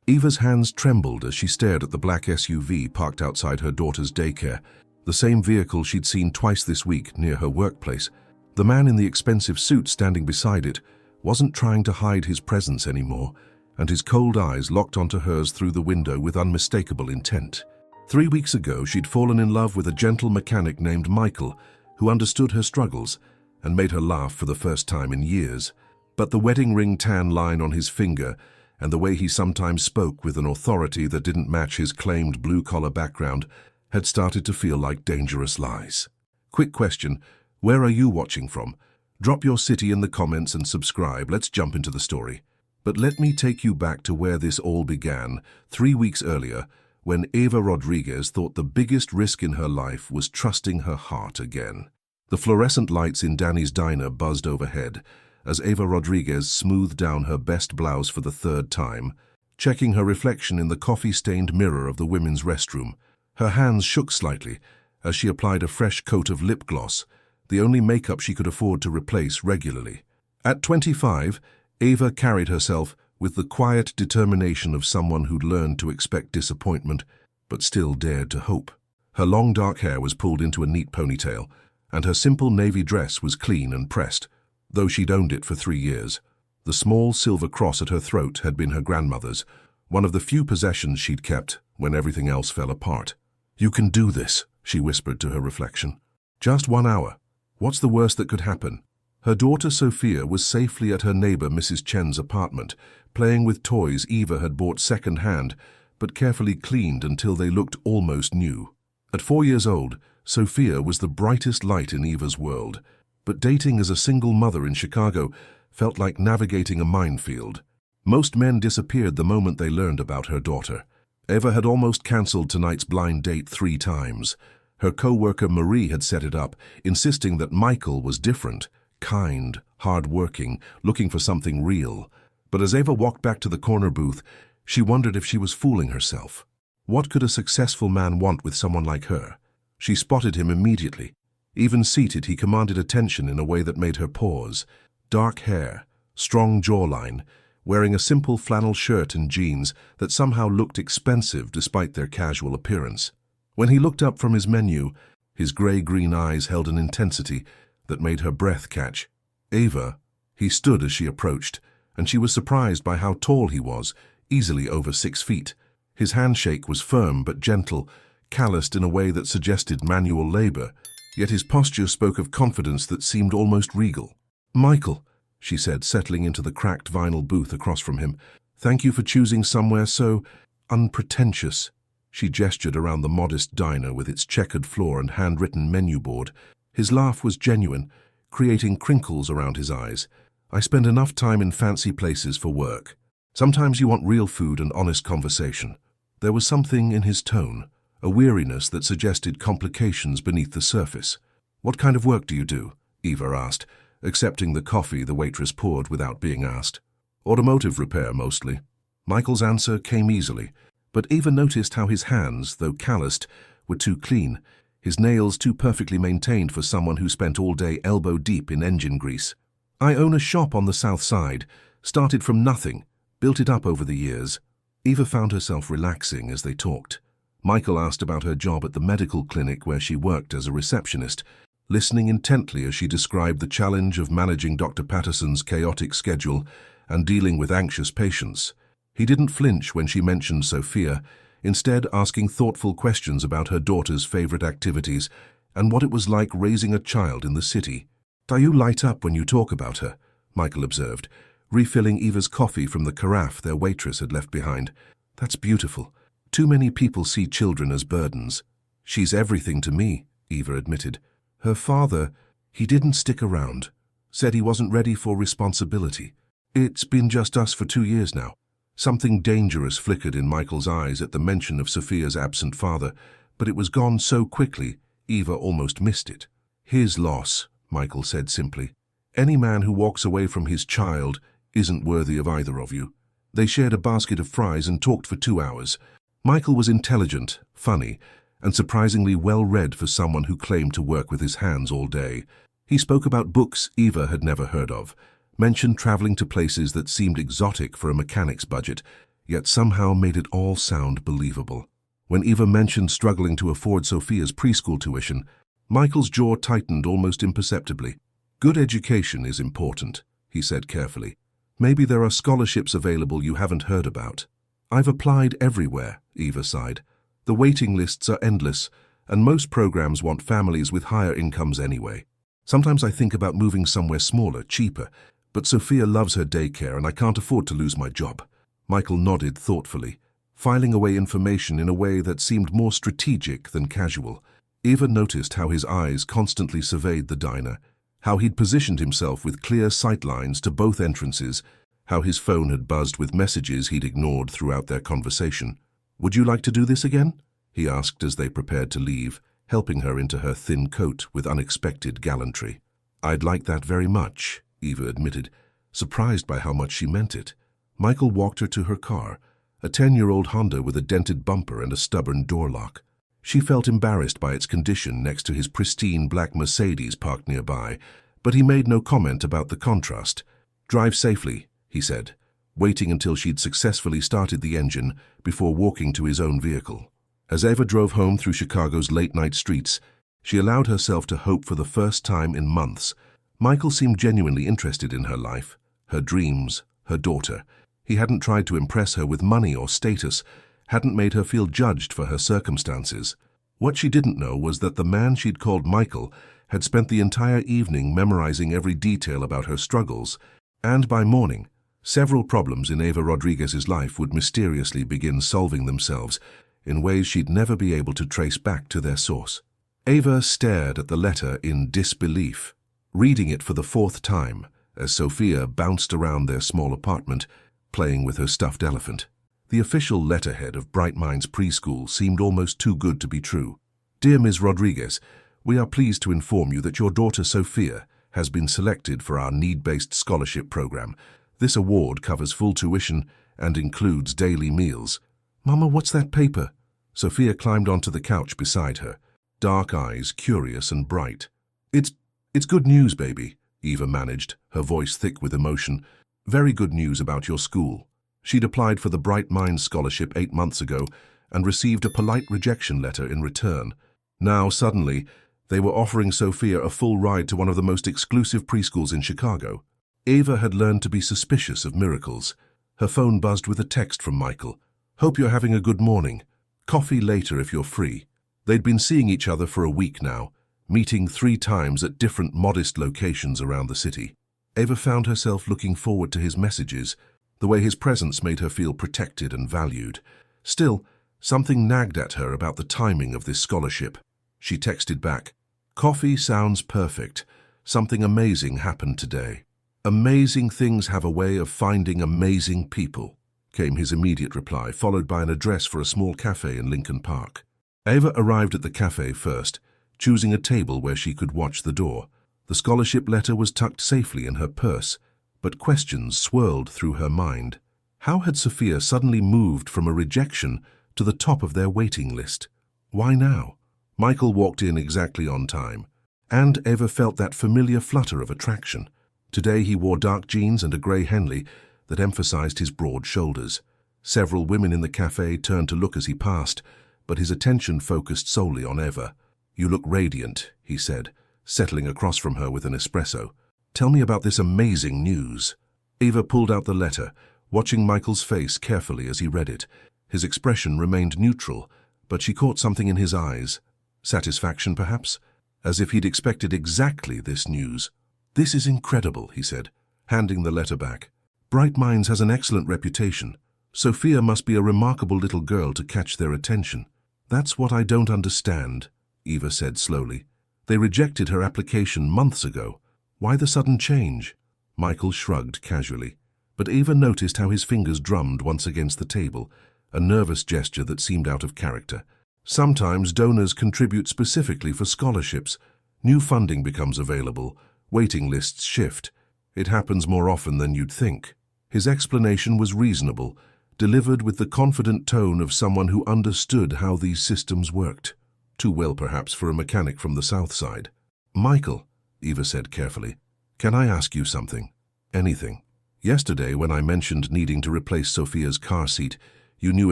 Eva's hands trembled as she stared at the black SUV parked outside her daughter's daycare, the same vehicle she'd seen twice this week near her workplace. The man in the expensive suit standing beside it wasn't trying to hide his presence anymore, and his cold eyes locked onto hers through the window with unmistakable intent. 3 weeks ago, she'd fallen in love with a gentle mechanic named Michael, who understood her struggles and made her laugh for the first time in years. But the wedding ring tan line on his finger and the way he sometimes spoke with an authority that didn't match his claimed blue-collar background had started to feel like dangerous lies. Quick question, where are you watching from? Drop your city in the comments and subscribe. Let's jump into the story. But let me take you back to where this all began, 3 weeks earlier, when Eva Rodriguez thought the biggest risk in her life was trusting her heart again. The fluorescent lights in Danny's diner buzzed overhead as Eva Rodriguez smoothed down her best blouse for the 3rd time, checking her reflection in the coffee-stained mirror of the women's restroom. Her hands shook slightly as she applied a fresh coat of lip gloss, the only makeup she could afford to replace regularly. At 25, Eva carried herself with the quiet determination of someone who'd learned to expect disappointment, but still dared to hope. Her long dark hair was pulled into a neat ponytail, and her simple navy dress was clean and pressed, though she'd owned it for 3 years. The small silver cross at her throat had been her grandmother's, one of the few possessions she'd kept when everything else fell apart. "You can do this," she whispered to her reflection. "Just 1 hour. What's the worst that could happen?" Her daughter Sophia was safely at her neighbor Mrs. Chen's apartment, playing with toys Eva had bought second-hand, but carefully cleaned until they looked almost new. At 4 years old, Sophia was the brightest light in Eva's world, but dating as a single mother in Chicago felt like navigating a minefield. Most men disappeared the moment they learned about her daughter. Eva had almost cancelled tonight's blind date 3 times. Her co-worker Marie had set it up, insisting that Michael was different, kind, hard-working, looking for something real. But as Eva walked back to the corner booth, she wondered if she was fooling herself. What could a successful man want with someone like her? She spotted him immediately. Even seated, he commanded attention in a way that made her pause. Dark hair, strong jawline, wearing a simple flannel shirt and jeans that somehow looked expensive despite their casual appearance. When he looked up from his menu, his gray-green eyes held an intensity that made her breath catch. "Eva," he stood as she approached, and she was surprised by how tall he was, easily over 6 feet. His handshake was firm but gentle, calloused in a way that suggested manual labor, yet his posture spoke of confidence that seemed almost regal. "Michael," she said, settling into the cracked vinyl booth across from him, "thank you for choosing somewhere so unpretentious." She gestured around the modest diner with its checkered floor and handwritten menu board. His laugh was genuine, creating crinkles around his eyes. "I spend enough time in fancy places for work. Sometimes you want real food and honest conversation." There was something in his tone, a weariness that suggested complications beneath the surface. "What kind of work do you do?" Eva asked, accepting the coffee the waitress poured without being asked. "Automotive repair, mostly." Michael's answer came easily, but Eva noticed how his hands, though calloused, were too clean, his nails too perfectly maintained for someone who spent all day elbow-deep in engine grease. "I own a shop on the south side, started from nothing, built it up over the years." Eva found herself relaxing as they talked. Michael asked about her job at the medical clinic where she worked as a receptionist, listening intently as she described the challenge of managing Dr. Patterson's chaotic schedule and dealing with anxious patients. He didn't flinch when she mentioned Sophia, instead asking thoughtful questions about her daughter's favorite activities and what it was like raising a child in the city. "You light up when you talk about her," Michael observed, refilling Eva's coffee from the carafe their waitress had left behind. "That's beautiful. Too many people see children as burdens." "She's everything to me," Eva admitted. "Her father, he didn't stick around. Said he wasn't ready for responsibility. It's been just us for 2 years now." Something dangerous flickered in Michael's eyes at the mention of Sophia's absent father, but it was gone so quickly, Eva almost missed it. "His loss," Michael said simply. "Any man who walks away from his child isn't worthy of either of you." They shared a basket of fries and talked for 2 hours. Michael was intelligent, funny, and surprisingly well-read for someone who claimed to work with his hands all day. He spoke about books Eva had never heard of, mentioned traveling to places that seemed exotic for a mechanic's budget, yet somehow made it all sound believable. When Eva mentioned struggling to afford Sophia's preschool tuition, Michael's jaw tightened almost imperceptibly. "Good education is important," he said carefully. "Maybe there are scholarships available you haven't heard about." "I've applied everywhere," Eva sighed. "The waiting lists are endless, and most programs want families with higher incomes anyway. Sometimes I think about moving somewhere smaller, cheaper, but Sophia loves her daycare and I can't afford to lose my job." Michael nodded thoughtfully, filing away information in a way that seemed more strategic than casual. Eva noticed how his eyes constantly surveyed the diner, how he'd positioned himself with clear sightlines to both entrances, how his phone had buzzed with messages he'd ignored throughout their conversation. "Would you like to do this again?" he asked as they prepared to leave, helping her into her thin coat with unexpected gallantry. "I'd like that very much," Eva admitted, surprised by how much she meant it. Michael walked her to her car, a 10-year-old Honda with a dented bumper and a stubborn door lock. She felt embarrassed by its condition next to his pristine black Mercedes parked nearby, but he made no comment about the contrast. "Drive safely," he said, waiting until she'd successfully started the engine before walking to his own vehicle. As Eva drove home through Chicago's late-night streets, she allowed herself to hope for the first time in months. Michael seemed genuinely interested in her life, her dreams, her daughter. He hadn't tried to impress her with money or status, hadn't made her feel judged for her circumstances. What she didn't know was that the man she'd called Michael had spent the entire evening memorizing every detail about her struggles, and by morning, several problems in Eva Rodriguez's life would mysteriously begin solving themselves in ways she'd never be able to trace back to their source. Eva stared at the letter in disbelief, reading it for the fourth time as Sophia bounced around their small apartment, playing with her stuffed elephant. The official letterhead of Bright Minds Preschool seemed almost too good to be true. "Dear Ms. Rodriguez, we are pleased to inform you that your daughter Sophia has been selected for our need-based scholarship program. This award covers full tuition and includes daily meals." "Mama, what's that paper?" Sophia climbed onto the couch beside her, dark eyes curious and bright. It's good news, baby," Eva managed, her voice thick with emotion. "Very good news about your school." She'd applied for the Bright Minds scholarship 8 months ago and received a polite rejection letter in return. Now, suddenly, they were offering Sophia a full ride to one of the most exclusive preschools in Chicago. Eva had learned to be suspicious of miracles. Her phone buzzed with a text from Michael. "Hope you're having a good morning. Coffee later if you're free." They'd been seeing each other for a week now, meeting 3 times at different modest locations around the city. Eva found herself looking forward to his messages. The way his presence made her feel protected and valued. Still, something nagged at her about the timing of this scholarship. She texted back, "Coffee sounds perfect. Something amazing happened today." "Amazing things have a way of finding amazing people," came his immediate reply, followed by an address for a small cafe in Lincoln Park. Eva arrived at the cafe first, choosing a table where she could watch the door. The scholarship letter was tucked safely in her purse, but questions swirled through her mind. How had Sophia suddenly moved from a rejection to the top of their waiting list? Why now? Michael walked in exactly on time, and Eva felt that familiar flutter of attraction. Today he wore dark jeans and a grey Henley that emphasized his broad shoulders. Several women in the cafe turned to look as he passed, but his attention focused solely on Eva. "You look radiant," he said, settling across from her with an espresso. "Tell me about this amazing news." Eva pulled out the letter, watching Michael's face carefully as he read it. His expression remained neutral, but she caught something in his eyes. Satisfaction, perhaps? As if he'd expected exactly this news. "This is incredible," he said, handing the letter back. "Bright Minds has an excellent reputation. Sophia must be a remarkable little girl to catch their attention." "That's what I don't understand," Eva said slowly. "They rejected her application months ago. Why the sudden change?" Michael shrugged casually, but Eva noticed how his fingers drummed once against the table, a nervous gesture that seemed out of character. "Sometimes donors contribute specifically for scholarships. New funding becomes available. Waiting lists shift. It happens more often than you'd think." His explanation was reasonable, delivered with the confident tone of someone who understood how these systems worked. Too well, perhaps, for a mechanic from the South Side. "Michael," Eva said carefully, "can I ask you something?" "Anything." Yesterday, when I mentioned needing to replace Sophia's car seat, you knew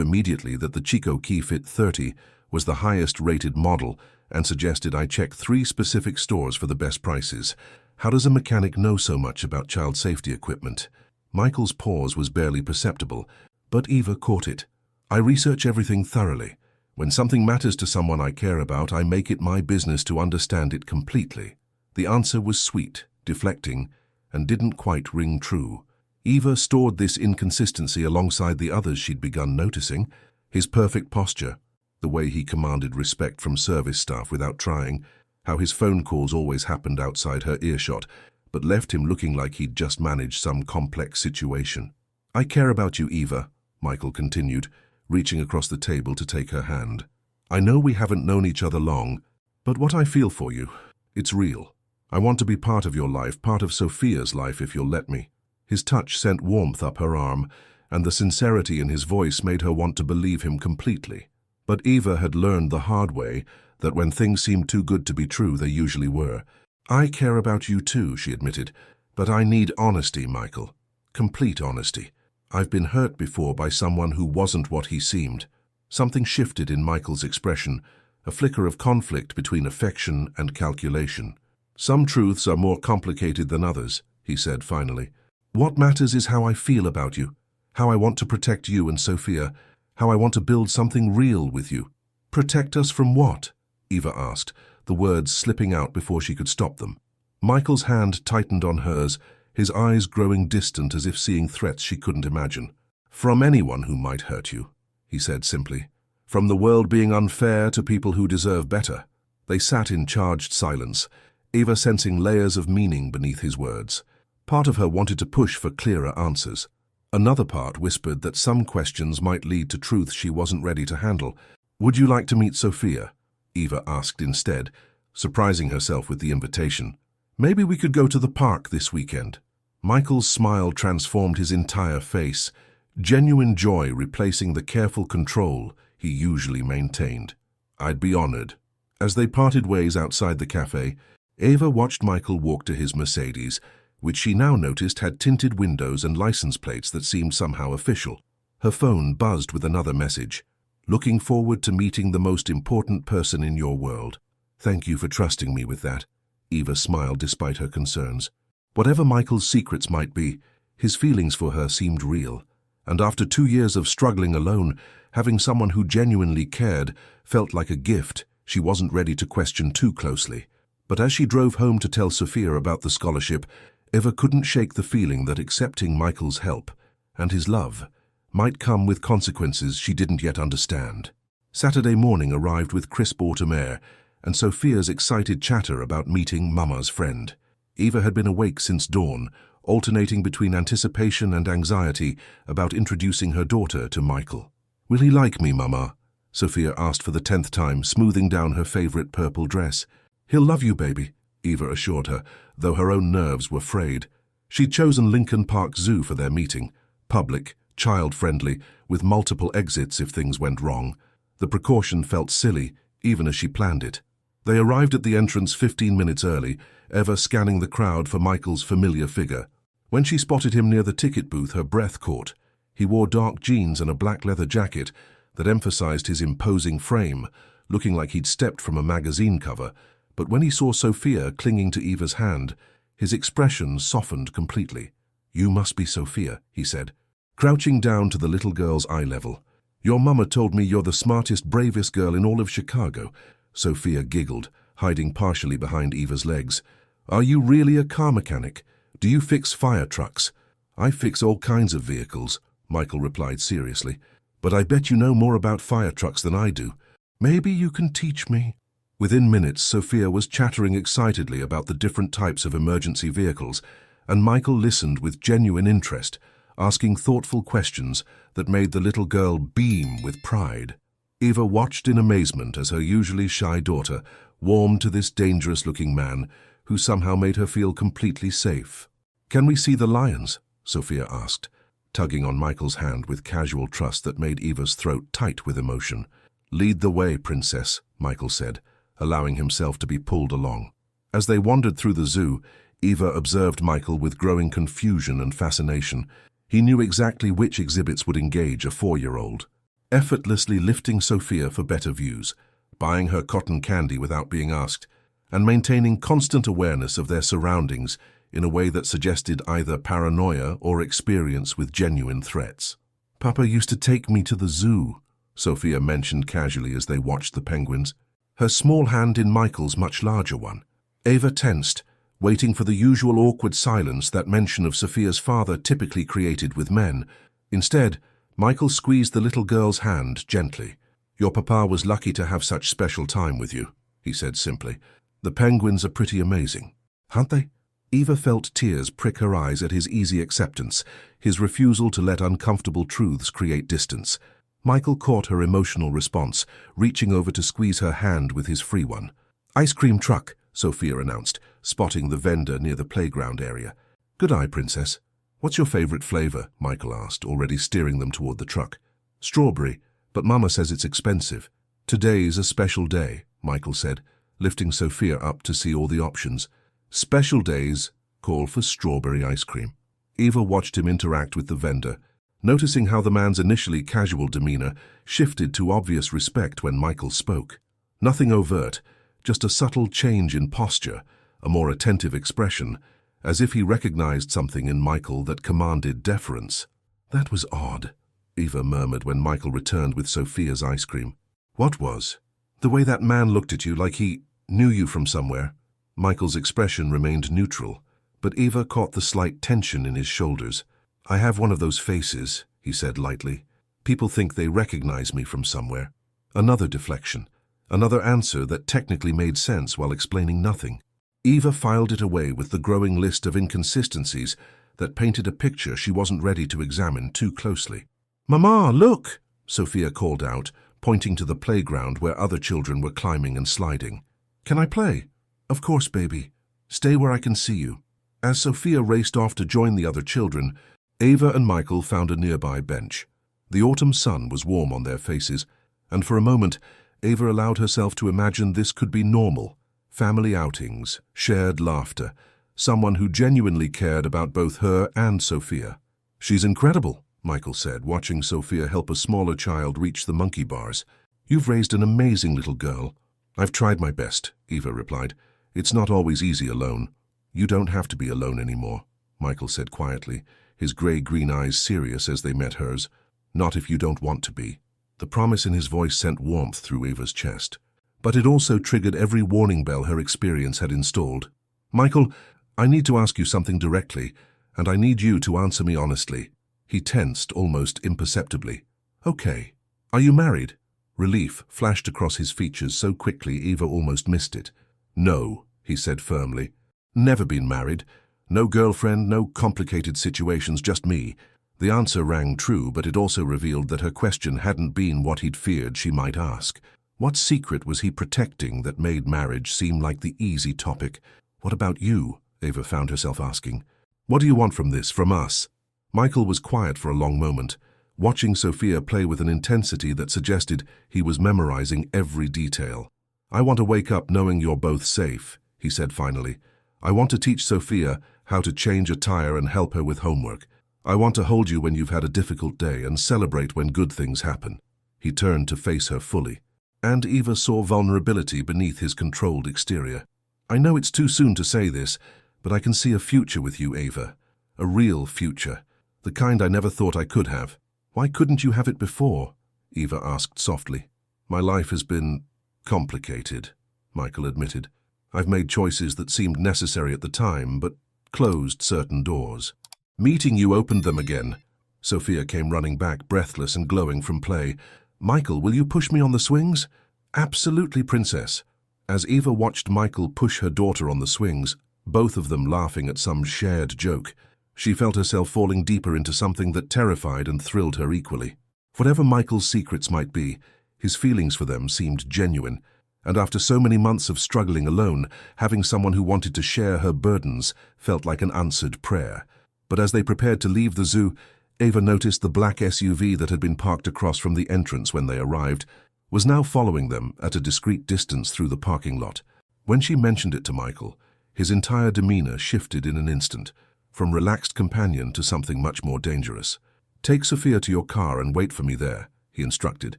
immediately that the Chico KeyFit 30 was the highest-rated model and suggested I check 3 specific stores for the best prices. How does a mechanic know so much about child safety equipment? Michael's pause was barely perceptible, but Eva caught it. I research everything thoroughly. When something matters to someone I care about, I make it my business to understand it completely. The answer was sweet, deflecting, and didn't quite ring true. Eva stored this inconsistency alongside the others she'd begun noticing. His perfect posture, the way he commanded respect from service staff without trying, how his phone calls always happened outside her earshot, but left him looking like he'd just managed some complex situation. I care about you, Eva, Michael continued, reaching across the table to take her hand. I know we haven't known each other long, but what I feel for you, it's real. I want to be part of your life, part of Sophia's life if you'll let me. His touch sent warmth up her arm, and the sincerity in his voice made her want to believe him completely. But Eva had learned the hard way that when things seemed too good to be true, they usually were. I care about you too, she admitted, but I need honesty, Michael. Complete honesty. I've been hurt before by someone who wasn't what he seemed. Something shifted in Michael's expression, a flicker of conflict between affection and calculation. Some truths are more complicated than others, he said finally. What matters is how I feel about you, how I want to protect you and Sophia, how I want to build something real with you. Protect us from what? Eva asked, the words slipping out before she could stop them. Michael's hand tightened on hers, his eyes growing distant as if seeing threats she couldn't imagine. From anyone who might hurt you, he said simply. From the world being unfair to people who deserve better. They sat in charged silence, Eva sensing layers of meaning beneath his words. Part of her wanted to push for clearer answers. Another part whispered that some questions might lead to truths she wasn't ready to handle. Would you like to meet Sophia? Eva asked instead, surprising herself with the invitation. Maybe we could go to the park this weekend. Michael's smile transformed his entire face, genuine joy replacing the careful control he usually maintained. I'd be honored. As they parted ways outside the cafe, Eva watched Michael walk to his Mercedes, which she now noticed had tinted windows and license plates that seemed somehow official. Her phone buzzed with another message. Looking forward to meeting the most important person in your world. Thank you for trusting me with that. Eva smiled despite her concerns. Whatever Michael's secrets might be, his feelings for her seemed real. And after 2 years of struggling alone, having someone who genuinely cared felt like a gift she wasn't ready to question too closely. But as she drove home to tell Sophia about the scholarship, Eva couldn't shake the feeling that accepting Michael's help and his love might come with consequences she didn't yet understand. Saturday morning arrived with crisp autumn air and Sophia's excited chatter about meeting Mama's friend. Eva had been awake since dawn, alternating between anticipation and anxiety about introducing her daughter to Michael. Will he like me, Mama? Sophia asked for the 10th time, smoothing down her favorite purple dress. He'll love you, baby, Eva assured her, though her own nerves were frayed. She'd chosen Lincoln Park Zoo for their meeting, public, child-friendly, with multiple exits if things went wrong. The precaution felt silly, even as she planned it. They arrived at the entrance 15 minutes early, Eva scanning the crowd for Michael's familiar figure. When she spotted him near the ticket booth, her breath caught. He wore dark jeans and a black leather jacket that emphasized his imposing frame, looking like he'd stepped from a magazine cover. But when he saw Sophia clinging to Eva's hand, his expression softened completely. You must be Sophia, he said, crouching down to the little girl's eye level. Your mama told me you're the smartest, bravest girl in all of Chicago. Sophia giggled, hiding partially behind Eva's legs. Are you really a car mechanic? Do you fix fire trucks? I fix all kinds of vehicles, Michael replied seriously. But I bet you know more about fire trucks than I do. Maybe you can teach me. Within minutes, Sophia was chattering excitedly about the different types of emergency vehicles, and Michael listened with genuine interest, asking thoughtful questions that made the little girl beam with pride. Eva watched in amazement as her usually shy daughter warmed to this dangerous-looking man who somehow made her feel completely safe. Can we see the lions? Sophia asked, tugging on Michael's hand with casual trust that made Eva's throat tight with emotion. Lead the way, princess, Michael said, allowing himself to be pulled along. As they wandered through the zoo, Eva observed Michael with growing confusion and fascination. He knew exactly which exhibits would engage a 4-year-old. Effortlessly lifting Sophia for better views, buying her cotton candy without being asked, and maintaining constant awareness of their surroundings in a way that suggested either paranoia or experience with genuine threats. "Papa used to take me to the zoo," Sophia mentioned casually as they watched the penguins, her small hand in Michael's much larger one. Eva tensed, waiting for the usual awkward silence that mention of Sophia's father typically created with men. Instead, Michael squeezed the little girl's hand gently. "Your papa was lucky to have such special time with you," he said simply. "The penguins are pretty amazing, aren't they?" Eva felt tears prick her eyes at his easy acceptance, his refusal to let uncomfortable truths create distance. Michael caught her emotional response, reaching over to squeeze her hand with his free one. "Ice cream truck," Sophia announced, spotting the vendor near the playground area. "Good eye, princess." "What's your favorite flavor?" Michael asked, already steering them toward the truck. "Strawberry, but Mama says it's expensive." "Today's a special day," Michael said, lifting Sophia up to see all the options. "Special days call for strawberry ice cream." Eva watched him interact with the vendor, noticing how the man's initially casual demeanor shifted to obvious respect when Michael spoke. Nothing overt, just a subtle change in posture, a more attentive expression, as if he recognized something in Michael that commanded deference. "That was odd," Eva murmured when Michael returned with Sophia's ice cream. "What was?" "The way that man looked at you like he knew you from somewhere." Michael's expression remained neutral, but Eva caught the slight tension in his shoulders. "I have one of those faces," he said lightly. "People think they recognize me from somewhere." Another deflection, another answer that technically made sense while explaining nothing. Eva filed it away with the growing list of inconsistencies that painted a picture she wasn't ready to examine too closely. "Mama, look!" Sophia called out, pointing to the playground where other children were climbing and sliding. "Can I play?" "Of course, baby. Stay where I can see you." As Sophia raced off to join the other children, Eva and Michael found a nearby bench. The autumn sun was warm on their faces, and for a moment, Eva allowed herself to imagine this could be normal. Family outings, shared laughter, someone who genuinely cared about both her and Sophia. "She's incredible," Michael said, watching Sophia help a smaller child reach the monkey bars. "You've raised an amazing little girl." "I've tried my best," Eva replied. "It's not always easy alone." "You don't have to be alone anymore," Michael said quietly, his gray-green eyes serious as they met hers. "Not if you don't want to be." The promise in his voice sent warmth through Eva's chest. But it also triggered every warning bell her experience had installed. "Michael, I need to ask you something directly, and I need you to answer me honestly." He tensed almost imperceptibly. "Okay. Are you married?" Relief flashed across his features so quickly Eva almost missed it. "No," he said firmly. "Never been married. No girlfriend, no complicated situations, just me." The answer rang true, but it also revealed that her question hadn't been what he'd feared she might ask. What secret was he protecting that made marriage seem like the easy topic? "What about you?" Eva found herself asking. "What do you want from this, from us?" Michael was quiet for a long moment, watching Sophia play with an intensity that suggested he was memorizing every detail. "I want to wake up knowing you're both safe," he said finally. "I want to teach Sophia how to change a tire and help her with homework. I want to hold you when you've had a difficult day and celebrate when good things happen." He turned to face her fully, and Eva saw vulnerability beneath his controlled exterior. "I know it's too soon to say this, but I can see a future with you, Eva. A real future. The kind I never thought I could have." "Why couldn't you have it before?" Eva asked softly. "My life has been complicated," Michael admitted. "I've made choices that seemed necessary at the time, but closed certain doors. Meeting you opened them again." Sophia came running back, breathless and glowing from play. "Michael, will you push me on the swings?" "Absolutely, princess." As Eva watched Michael push her daughter on the swings, both of them laughing at some shared joke, she felt herself falling deeper into something that terrified and thrilled her equally. Whatever Michael's secrets might be, his feelings for them seemed genuine, and after so many months of struggling alone, having someone who wanted to share her burdens felt like an answered prayer. But as they prepared to leave the zoo, Eva noticed the black SUV that had been parked across from the entrance when they arrived was now following them at a discreet distance through the parking lot. When she mentioned it to Michael, His entire demeanor shifted in an instant, from relaxed companion to something much more dangerous. "Take Sophia to your car and wait for me there," he instructed,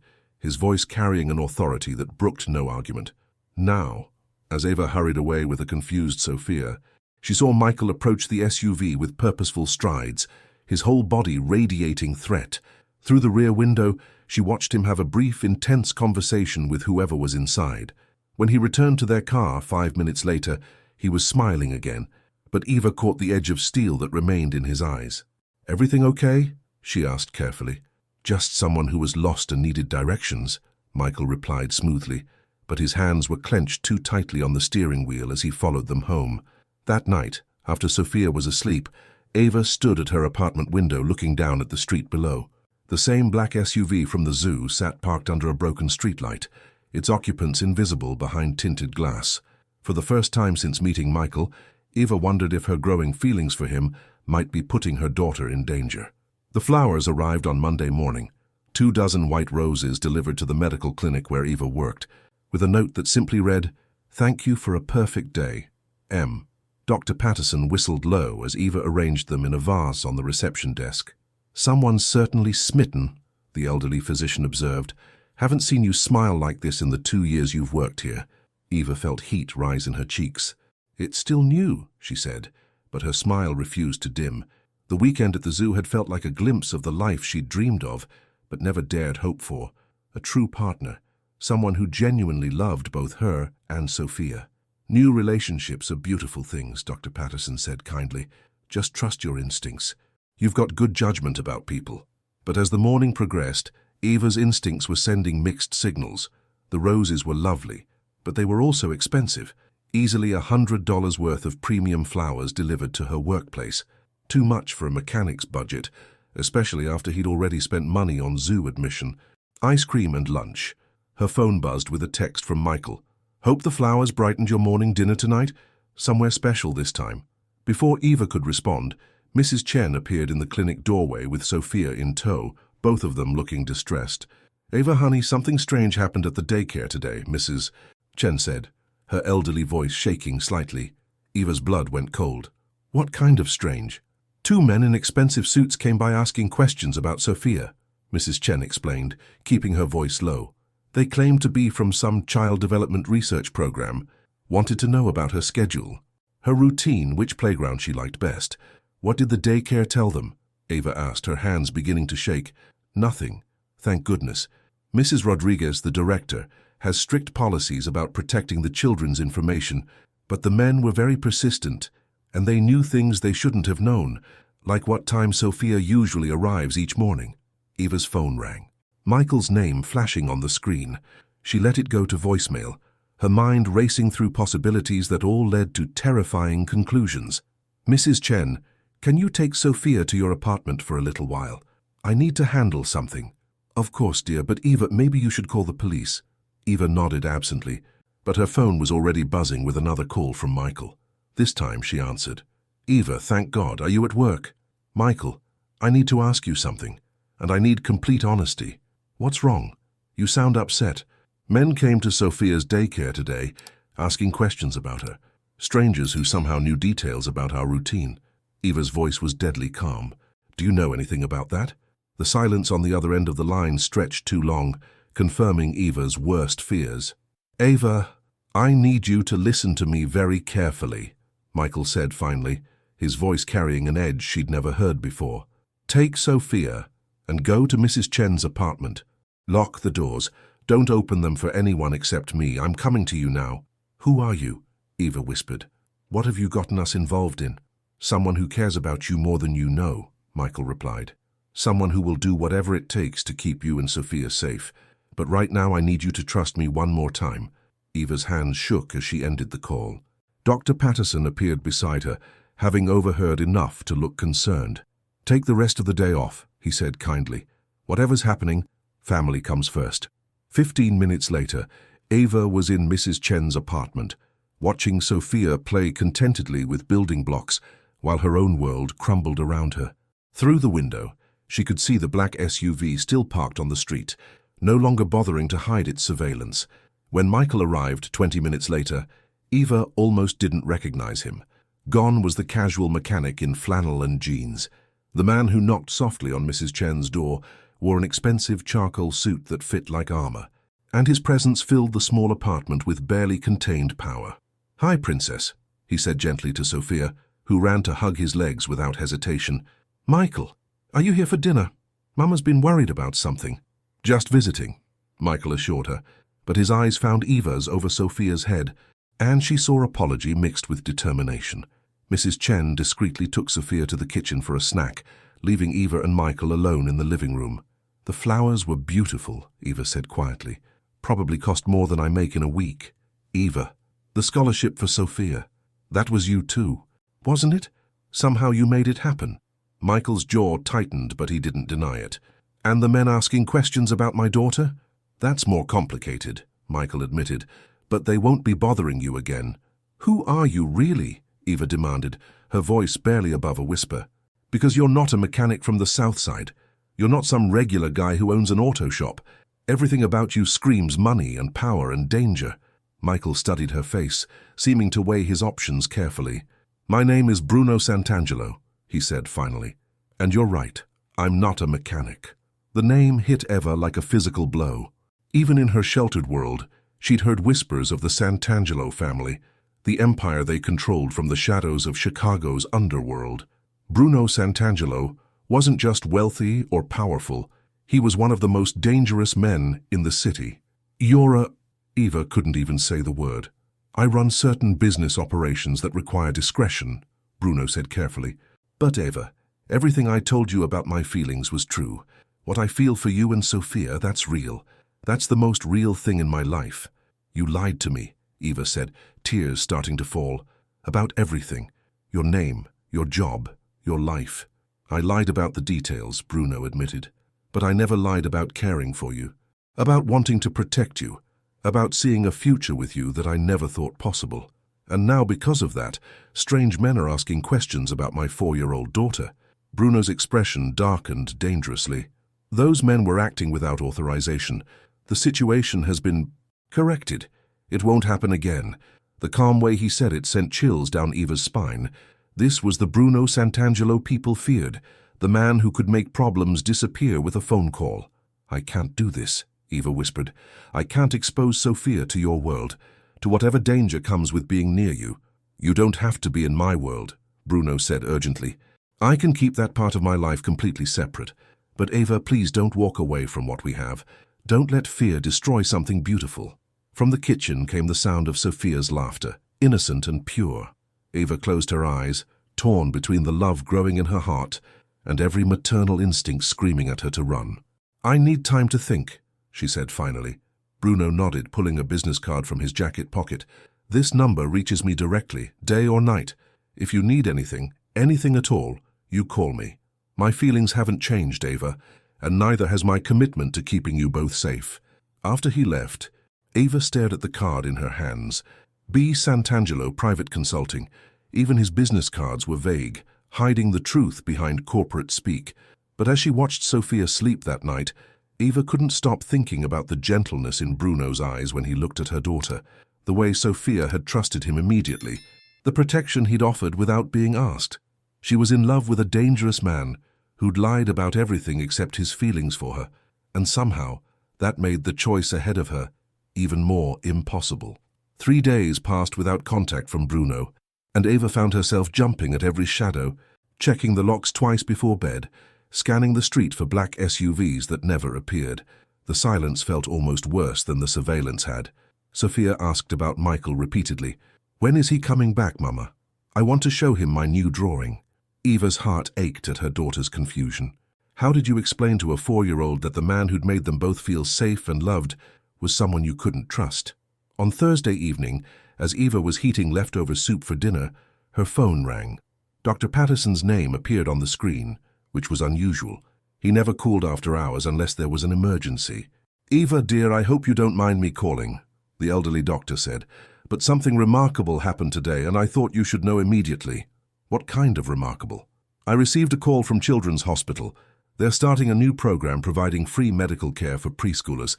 his voice carrying an authority that brooked no argument. Now, as Ava hurried away with a confused Sophia, she saw Michael approach the SUV with purposeful strides, his whole body radiating threat. Through the rear window, she watched him have a brief, intense conversation with whoever was inside. When he returned to their car 5 minutes later, he was smiling again, but Eva caught the edge of steel that remained in his eyes. "Everything okay?" she asked carefully. "Just someone who was lost and needed directions," Michael replied smoothly, but his hands were clenched too tightly on the steering wheel as he followed them home. That night, after Sophia was asleep, Ava stood at her apartment window looking down at the street below. The same black SUV from the zoo sat parked under a broken streetlight, its occupants invisible behind tinted glass. For the first time since meeting Michael, Eva wondered if her growing feelings for him might be putting her daughter in danger. The flowers arrived on Monday morning, 24 white roses delivered to the medical clinic where Eva worked, with a note that simply read, "Thank you for a perfect day, M." Dr. Patterson whistled low as Eva arranged them in a vase on the reception desk. "Someone's certainly smitten," the elderly physician observed. "Haven't seen you smile like this in the 2 years you've worked here." Eva felt heat rise in her cheeks. "It's still new," she said, but her smile refused to dim. The weekend at the zoo had felt like a glimpse of the life she'd dreamed of, but never dared hope for. A true partner, someone who genuinely loved both her and Sophia. "New relationships are beautiful things," Dr. Patterson said kindly. "Just trust your instincts. You've got good judgment about people." But as the morning progressed, Eva's instincts were sending mixed signals. The roses were lovely, but they were also expensive. Easily $100 worth of premium flowers delivered to her workplace. Too much for a mechanic's budget, especially after he'd already spent money on zoo admission. Ice cream and lunch. Her phone buzzed with a text from Michael. "Hope the flowers brightened your morning dinner tonight. Somewhere special this time." Before Eva could respond, Mrs. Chen appeared in the clinic doorway with Sophia in tow, both of them looking distressed. "Ava, honey, something strange happened at the daycare today," Mrs. Chen said, her elderly voice shaking slightly. Eva's blood went cold. "What kind of strange?" "2 men in expensive suits came by asking questions about Sophia," Mrs. Chen explained, keeping her voice low. "They claimed to be from some child development research program, wanted to know about her schedule, her routine, which playground she liked best." "What did the daycare tell them?" Ava asked, her hands beginning to shake. "Nothing, thank goodness. Mrs. Rodriguez, the director, has strict policies about protecting the children's information, but the men were very persistent, and they knew things they shouldn't have known, like what time Sophia usually arrives each morning." Eva's phone rang. Michael's name flashing on the screen. She let it go to voicemail, her mind racing through possibilities that all led to terrifying conclusions. "Mrs. Chen, can you take Sophia to your apartment for a little while? I need to handle something." "Of course, dear, but Eva, maybe you should call the police." Eva nodded absently, but her phone was already buzzing with another call from Michael. This time she answered. "Eva, thank God, are you at work?" "Michael, I need to ask you something, and I need complete honesty." "What's wrong? You sound upset." "Men came to Sophia's daycare today, asking questions about her. Strangers who somehow knew details about our routine." Eva's voice was deadly calm. "Do you know anything about that?" The silence on the other end of the line stretched too long, confirming Eva's worst fears. "Ava, I need you to listen to me very carefully," Michael said finally, his voice carrying an edge she'd never heard before. "Take Sophia and go to Mrs. Chen's apartment. Lock the doors. Don't open them for anyone except me. I'm coming to you now." "Who are you?" Eva whispered. "What have you gotten us involved in?" "Someone who cares about you more than you know," Michael replied. "Someone who will do whatever it takes to keep you and Sophia safe. But right now I need you to trust me one more time." Eva's hands shook as she ended the call. Dr. Patterson appeared beside her, having overheard enough to look concerned. "Take the rest of the day off," he said kindly. "Whatever's happening, family comes first." 15 minutes later, Ava was in Mrs. Chen's apartment, watching Sophia play contentedly with building blocks while her own world crumbled around her. Through the window, she could see the black SUV still parked on the street, no longer bothering to hide its surveillance. When Michael arrived 20 minutes later, Eva almost didn't recognize him. Gone was the casual mechanic in flannel and jeans. The man who knocked softly on Mrs. Chen's door wore an expensive charcoal suit that fit like armor, and his presence filled the small apartment with barely contained power. "Hi, Princess," he said gently to Sophia, who ran to hug his legs without hesitation. "Michael, are you here for dinner? Mama's been worried about something." "Just visiting," Michael assured her, but his eyes found Eva's over Sophia's head, and she saw apology mixed with determination. Mrs. Chen discreetly took Sophia to the kitchen for a snack, leaving Eva and Michael alone in the living room. "The flowers were beautiful," Eva said quietly. "Probably cost more than I make in a week." "Eva, the scholarship for Sophia. That was you too, wasn't it? Somehow you made it happen." Michael's jaw tightened, but he didn't deny it. "And the men asking questions about my daughter? That's more complicated," Michael admitted, "but they won't be bothering you again." "Who are you really?" Eva demanded, her voice barely above a whisper. "Because you're not a mechanic from the South Side. You're not some regular guy who owns an auto shop. Everything about you screams money and power and danger." Michael studied her face, seeming to weigh his options carefully. "My name is Bruno Santangelo," he said finally. "And you're right, I'm not a mechanic." The name hit Eva like a physical blow. Even in her sheltered world, she'd heard whispers of the Santangelo family, the empire they controlled from the shadows of Chicago's Underworld. Bruno Santangelo wasn't just wealthy or powerful, he was one of the most dangerous men in the city. "You're a—" Eva couldn't even say the word. "I run certain business operations that require discretion," Bruno said carefully. "But Eva, everything I told you about my feelings was true. What I feel for you and Sophia, that's real. That's the most real thing in my life." "You lied to me," Eva said, tears starting to fall. "About everything. Your name, your job, your life." "I lied about the details," Bruno admitted. "But I never lied about caring for you, about wanting to protect you, about seeing a future with you that I never thought possible. And now, because of that, strange men are asking questions about my 4-year-old daughter." Bruno's expression darkened dangerously. "Those men were acting without authorization. The situation has been corrected. It won't happen again." The calm way he said it sent chills down Eva's spine. This was the Bruno Santangelo people feared, the man who could make problems disappear with a phone call. "I can't do this," Eva whispered. "I can't expose Sophia to your world, to whatever danger comes with being near you." "You don't have to be in my world," Bruno said urgently. "I can keep that part of my life completely separate. But Eva, please don't walk away from what we have. Don't let fear destroy something beautiful." From the kitchen came the sound of Sophia's laughter, innocent and pure. Eva closed her eyes, torn between the love growing in her heart and every maternal instinct screaming at her to run. "I need time to think," she said finally. Bruno nodded, pulling a business card from his jacket pocket. "This number reaches me directly, day or night. If you need anything, anything at all, you call me. My feelings haven't changed, Eva, and neither has my commitment to keeping you both safe." After he left, Eva stared at the card in her hands. B. Santangelo Private Consulting. Even his business cards were vague, hiding the truth behind corporate speak. But as she watched Sophia sleep that night, Eva couldn't stop thinking about the gentleness in Bruno's eyes when he looked at her daughter, the way Sophia had trusted him immediately, the protection he'd offered without being asked. She was in love with a dangerous man who'd lied about everything except his feelings for her, and somehow that made the choice ahead of her even more impossible. 3 days passed without contact from Bruno, and Eva found herself jumping at every shadow, checking the locks twice before bed, scanning the street for black SUVs that never appeared. The silence felt almost worse than the surveillance had. Sophia asked about Michael repeatedly. "When is he coming back, Mama? I want to show him my new drawing." Eva's heart ached at her daughter's confusion. How did you explain to a 4-year-old that the man who'd made them both feel safe and loved was someone you couldn't trust? On Thursday evening, as Eva was heating leftover soup for dinner, her phone rang. Dr. Patterson's name appeared on the screen, which was unusual. He never called after hours unless there was an emergency. "Eva, dear, I hope you don't mind me calling," the elderly doctor said, "but something remarkable happened today and I thought you should know immediately." "What kind of remarkable?" "I received a call from Children's Hospital. They're starting a new program providing free medical care for preschoolers,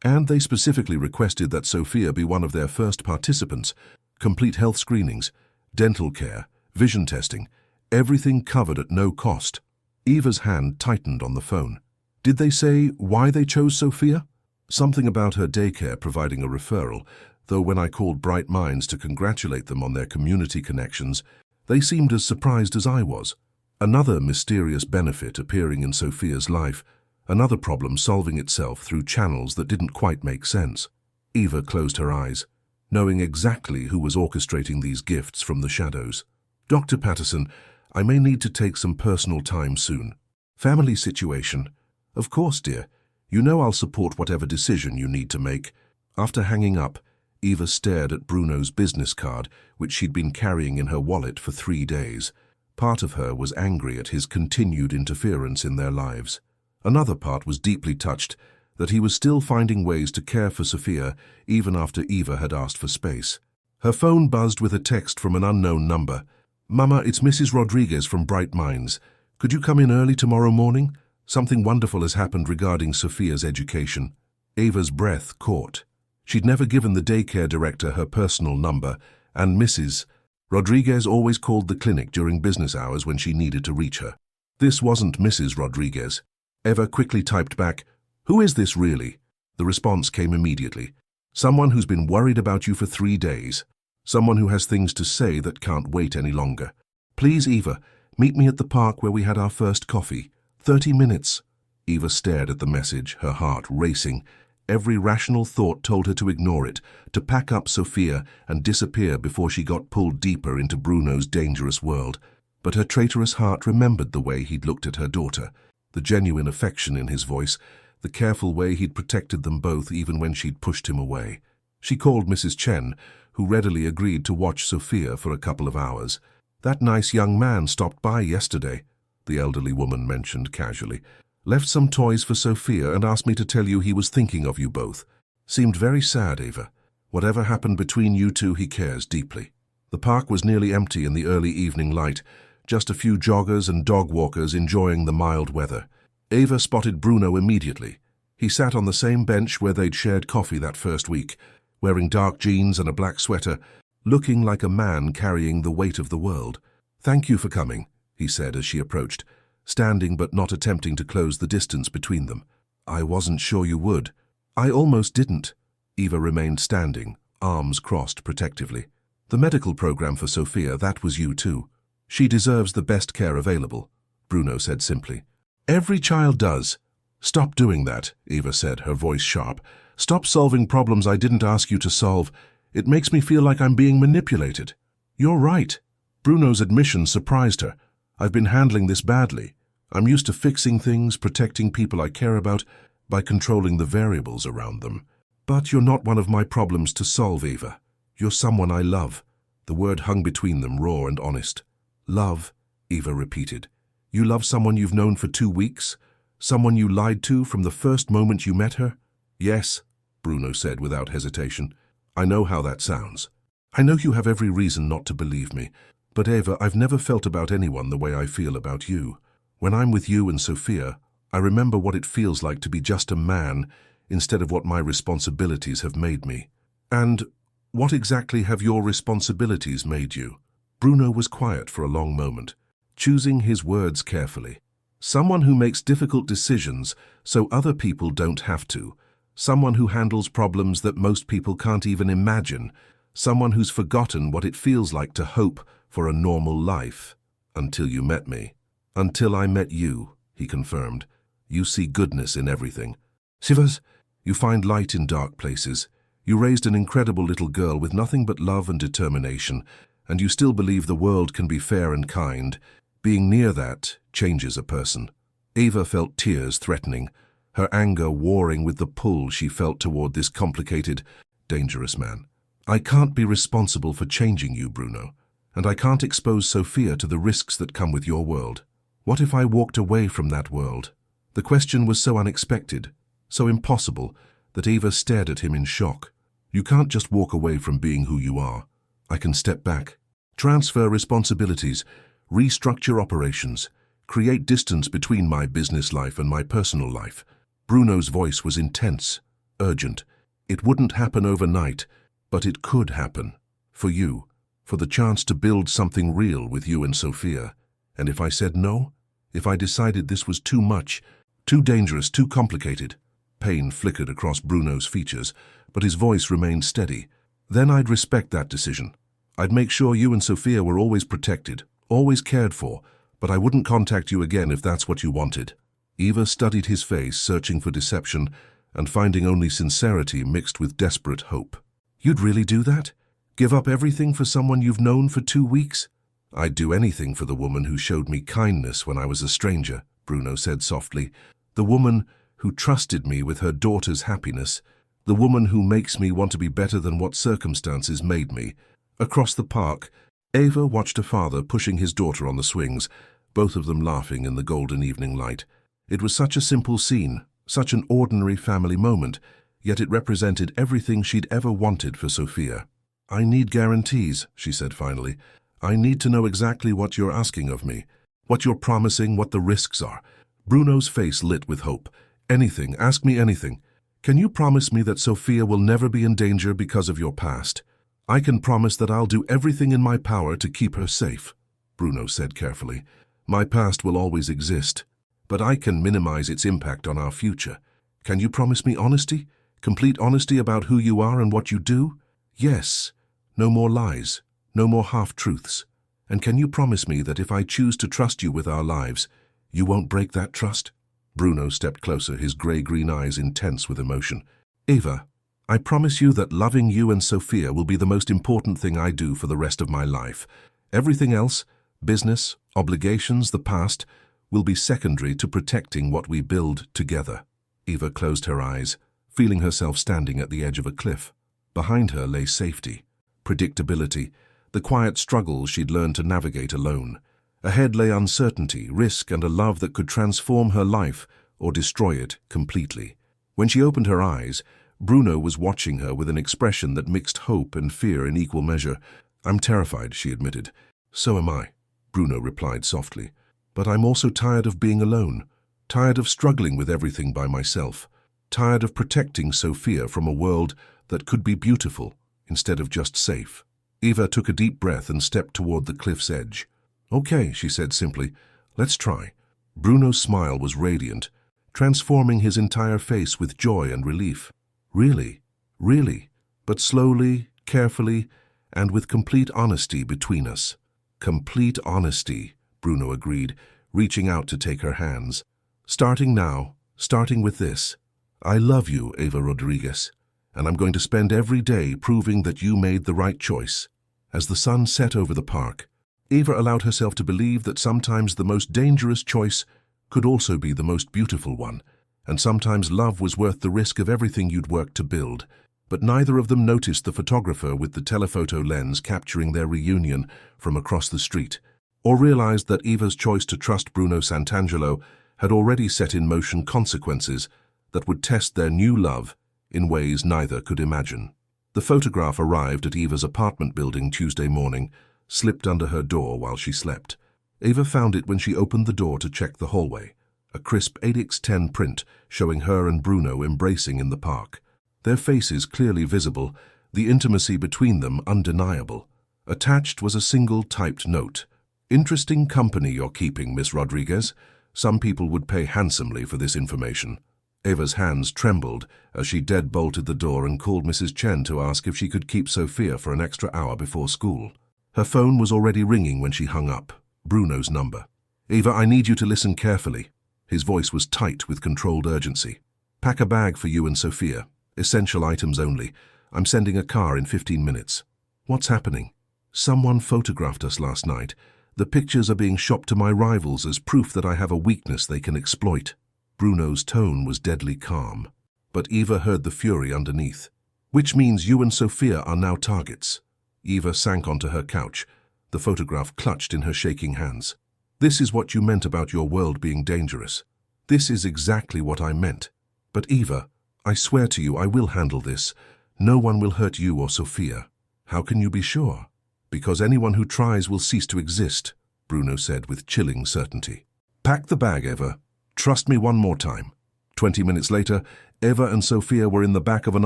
and they specifically requested that Sophia be one of their first participants. Complete health screenings, dental care, vision testing, everything covered at no cost. Eva's hand tightened on the phone. Did they say why they chose Sophia? Something about her daycare providing a referral, though when I called Bright Minds to congratulate them on their community connections, they seemed as surprised as I was. Another mysterious benefit appearing in Sophia's life, another problem solving itself through channels that didn't quite make sense. Eva closed her eyes, knowing exactly who was orchestrating these gifts from the shadows. Dr. Patterson, I may need to take some personal time soon. Family situation. Of course, dear. You know I'll support whatever decision you need to make. After hanging up, Eva stared at Bruno's business card, which she'd been carrying in her wallet for 3 days. Part of her was angry at his continued interference in their lives. Another part was deeply touched that he was still finding ways to care for Sophia even after Eva had asked for space. Her phone buzzed with a text from an unknown number. Mama, it's Mrs. Rodriguez from Bright Minds. Could you come in early tomorrow morning? Something wonderful has happened regarding Sophia's education. Eva's breath caught. She'd never given the daycare director her personal number, and Mrs. Rodriguez always called the clinic during business hours when she needed to reach her. This wasn't Mrs. Rodriguez. Eva quickly typed back, "Who is this really?" The response came immediately. "Someone who's been worried about you for 3 days. Someone who has things to say that can't wait any longer. Please, Eva, meet me at the park where we had our first coffee. 30 minutes. Eva stared at the message, her heart racing. Every rational thought told her to ignore it, to pack up Sophia and disappear before she got pulled deeper into Bruno's dangerous world. But her traitorous heart remembered the way he'd looked at her daughter, the genuine affection in his voice, the careful way he'd protected them both even when she'd pushed him away. She called Mrs. Chen, who readily agreed to watch Sophia for a couple of hours. "That nice young man stopped by yesterday," the elderly woman mentioned casually. "Left some toys for Sophia and asked me to tell you he was thinking of you both. Seemed very sad, Eva. Whatever happened between you two, he cares deeply." The park was nearly empty in the early evening light, just a few joggers and dog walkers enjoying the mild weather. Eva spotted Bruno immediately. He sat on the same bench where they'd shared coffee that first week, wearing dark jeans and a black sweater, looking like a man carrying the weight of the world. "Thank you for coming," he said as she approached, standing but not attempting to close the distance between them. "I wasn't sure you would." "I almost didn't." Eva remained standing, arms crossed protectively. "The medical program for Sophia, that was you too. She deserves the best care available," Bruno said simply. "Every child does." "Stop doing that," Eva said, her voice sharp. "Stop solving problems I didn't ask you to solve. It makes me feel like I'm being manipulated." "You're right." Bruno's admission surprised her. "I've been handling this badly. I'm used to fixing things, protecting people I care about, by controlling the variables around them. But you're not one of my problems to solve, Eva. You're someone I love." The word hung between them, raw and honest. "Love," Eva repeated. "You love someone you've known for 2 weeks? Someone you lied to from the first moment you met her?" "Yes," Bruno said without hesitation. "I know how that sounds. I know you have every reason not to believe me. But Eva, I've never felt about anyone the way I feel about you. When I'm with you and Sophia, I remember what it feels like to be just a man instead of what my responsibilities have made me." "And what exactly have your responsibilities made you?" Bruno was quiet for a long moment, choosing his words carefully. "Someone who makes difficult decisions so other people don't have to. Someone who handles problems that most people can't even imagine. Someone who's forgotten what it feels like to hope for a normal life. Until you met me." "Until I met you," he confirmed. "You see goodness in everything. Sivas, you find light in dark places. You raised an incredible little girl with nothing but love and determination, and you still believe the world can be fair and kind. Being near that changes a person." Eva felt tears threatening, her anger warring with the pull she felt toward this complicated, dangerous man. "I can't be responsible for changing you, Bruno. And I can't expose Sophia to the risks that come with your world. What if I walked away from that world?" The question was so unexpected, so impossible, that Eva stared at him in shock. "You can't just walk away from being who you are. I can step back, transfer responsibilities, restructure operations, create distance between my business life and my personal life." Bruno's voice was intense, urgent. "It wouldn't happen overnight, but it could happen. For you, for the chance to build something real with you and Sophia. And if I said no? If I decided this was too much, too dangerous, too complicated? Pain flickered across Bruno's features, but his voice remained steady. Then I'd respect that decision. I'd make sure you and Sophia were always protected, always cared for, but I wouldn't contact you again if that's what you wanted. Eva studied his face, searching for deception and finding only sincerity mixed with desperate hope. You'd really do that? Give up everything for someone you've known for 2 weeks? I'd do anything for the woman who showed me kindness when I was a stranger, Bruno said softly. The woman who trusted me with her daughter's happiness. The woman who makes me want to be better than what circumstances made me. Across the park, Eva watched her father pushing his daughter on the swings, both of them laughing in the golden evening light. It was such a simple scene, such an ordinary family moment, yet it represented everything she'd ever wanted for Sophia. I need guarantees, she said finally. I need to know exactly what you're asking of me, what you're promising, what the risks are. Bruno's face lit with hope. Anything, ask me anything. Can you promise me that Sophia will never be in danger because of your past? I can promise that I'll do everything in my power to keep her safe, Bruno said carefully. My past will always exist, but I can minimize its impact on our future. Can you promise me honesty? Complete honesty about who you are and what you do? Yes. No more lies. No more half-truths. And can you promise me that if I choose to trust you with our lives, you won't break that trust? Bruno stepped closer, his grey-green eyes intense with emotion. Eva, I promise you that loving you and Sophia will be the most important thing I do for the rest of my life. Everything else, business, obligations, the past, will be secondary to protecting what we build together. Eva closed her eyes, feeling herself standing at the edge of a cliff. Behind her lay safety, predictability, the quiet struggles she'd learned to navigate alone. Ahead lay uncertainty, risk, and a love that could transform her life or destroy it completely. When she opened her eyes, Bruno was watching her with an expression that mixed hope and fear in equal measure. I'm terrified, she admitted. So am I, Bruno replied softly. But I'm also tired of being alone, tired of struggling with everything by myself, tired of protecting Sophia from a world that could be beautiful instead of just safe. Eva took a deep breath and stepped toward the cliff's edge. Okay, she said simply, let's try. Bruno's smile was radiant, transforming his entire face with joy and relief. Really, really, but slowly, carefully, and with complete honesty between us. Complete honesty, Bruno agreed, reaching out to take her hands. Starting now, starting with this. I love you, Eva Rodriguez, and I'm going to spend every day proving that you made the right choice. As the sun set over the park, Eva allowed herself to believe that sometimes the most dangerous choice could also be the most beautiful one, and sometimes love was worth the risk of everything you'd worked to build. But neither of them noticed the photographer with the telephoto lens capturing their reunion from across the street, or realized that Eva's choice to trust Bruno Santangelo had already set in motion consequences that would test their new love in ways neither could imagine. The photograph arrived at Eva's apartment building Tuesday morning, slipped under her door while she slept. Eva found it when she opened the door to check the hallway, a crisp 8x10 print showing her and Bruno embracing in the park. Their faces clearly visible, the intimacy between them undeniable. Attached was a single typed note. Interesting company you're keeping, Miss Rodriguez. Some people would pay handsomely for this information. Eva's hands trembled as she deadbolted the door and called Mrs. Chen to ask if she could keep Sophia for an extra hour before school. Her phone was already ringing when she hung up. Bruno's number. Eva, I need you to listen carefully. His voice was tight with controlled urgency. Pack a bag for you and Sophia. Essential items only. I'm sending a car in 15 minutes. What's happening? Someone photographed us last night. The pictures are being shopped to my rivals as proof that I have a weakness they can exploit. Bruno's tone was deadly calm, but Eva heard the fury underneath. Which means you and Sophia are now targets. Eva sank onto her couch, the photograph clutched in her shaking hands. This is what you meant about your world being dangerous. This is exactly what I meant. But Eva, I swear to you I will handle this. No one will hurt you or Sophia. How can you be sure? Because anyone who tries will cease to exist, Bruno said with chilling certainty. Pack the bag, Eva. Trust me one more time. 20 minutes later, Eva and Sophia were in the back of an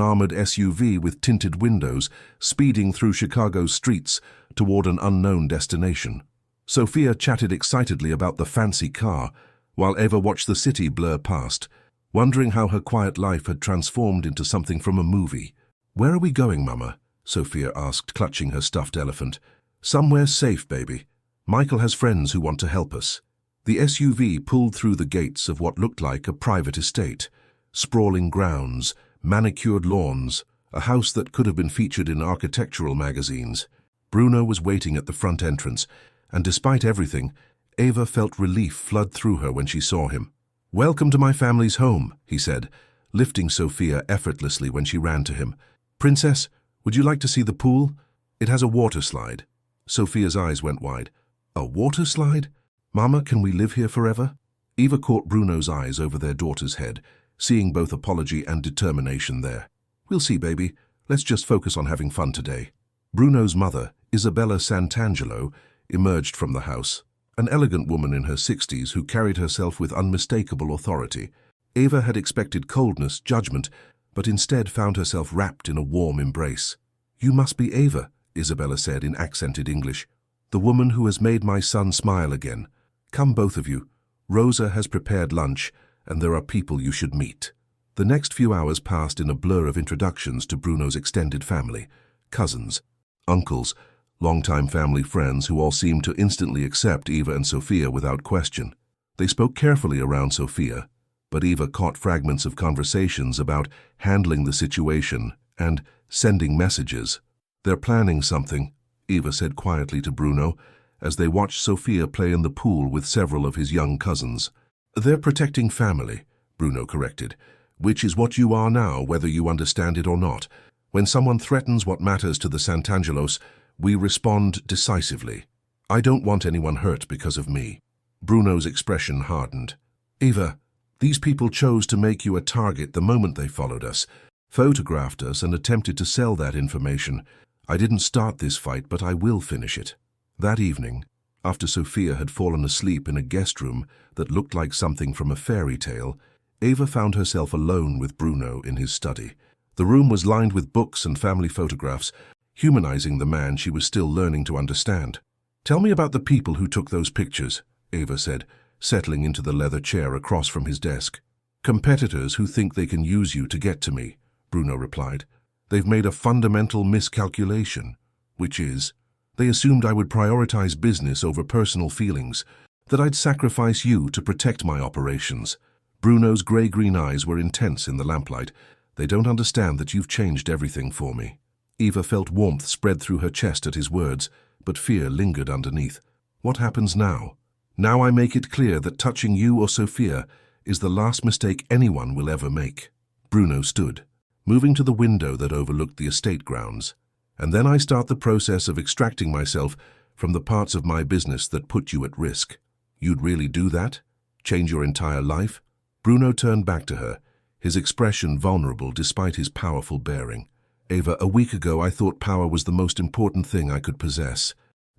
armored SUV with tinted windows, speeding through Chicago's streets toward an unknown destination. Sophia chatted excitedly about the fancy car, while Eva watched the city blur past, wondering how her quiet life had transformed into something from a movie. "Where are we going, Mama?" Sophia asked, clutching her stuffed elephant. "Somewhere safe, baby. Michael has friends who want to help us." The SUV pulled through the gates of what looked like a private estate. Sprawling grounds, manicured lawns, a house that could have been featured in architectural magazines. Bruno was waiting at the front entrance, and despite everything, Eva felt relief flood through her when she saw him. "Welcome to my family's home," he said, lifting Sophia effortlessly when she ran to him. "Princess, would you like to see the pool? It has a water slide." Sophia's eyes went wide. "A water slide? Mama, can we live here forever?" Eva caught Bruno's eyes over their daughter's head, seeing both apology and determination there. "We'll see, baby. Let's just focus on having fun today." Bruno's mother, Isabella Santangelo, emerged from the house, an elegant woman in her 60s who carried herself with unmistakable authority. Eva had expected coldness, judgment, but instead found herself wrapped in a warm embrace. "You must be Eva," Isabella said in accented English. "The woman who has made my son smile again. Come, both of you. Rosa has prepared lunch, and there are people you should meet." The next few hours passed in a blur of introductions to Bruno's extended family, cousins, uncles, longtime family friends who all seemed to instantly accept Eva and Sophia without question. They spoke carefully around Sophia, but Eva caught fragments of conversations about handling the situation and sending messages. "They're planning something," Eva said quietly to Bruno, as they watched Sophia play in the pool with several of his young cousins. "They're protecting family," Bruno corrected, "which is what you are now, whether you understand it or not. When someone threatens what matters to the Santangelos, we respond decisively. I don't want anyone hurt because of me." Bruno's expression hardened. "Eva, these people chose to make you a target the moment they followed us, photographed us and attempted to sell that information. I didn't start this fight, but I will finish it." That evening, after Sophia had fallen asleep in a guest room that looked like something from a fairy tale, Eva found herself alone with Bruno in his study. The room was lined with books and family photographs, humanizing the man she was still learning to understand. "Tell me about the people who took those pictures," Eva said, settling into the leather chair across from his desk. "Competitors who think they can use you to get to me," Bruno replied. "They've made a fundamental miscalculation, which is, they assumed I would prioritize business over personal feelings, that I'd sacrifice you to protect my operations." Bruno's grey-green eyes were intense in the lamplight. "They don't understand that you've changed everything for me." Eva felt warmth spread through her chest at his words, but fear lingered underneath. "What happens now? Now I make it clear that touching you or Sophia is the last mistake anyone will ever make." Bruno stood, moving to the window that overlooked the estate grounds. "And then I start the process of extracting myself from the parts of my business that put you at risk." "You'd really do that? Change your entire life?" Bruno turned back to her, his expression vulnerable despite his powerful bearing. "Eva, a week ago I thought power was the most important thing I could possess.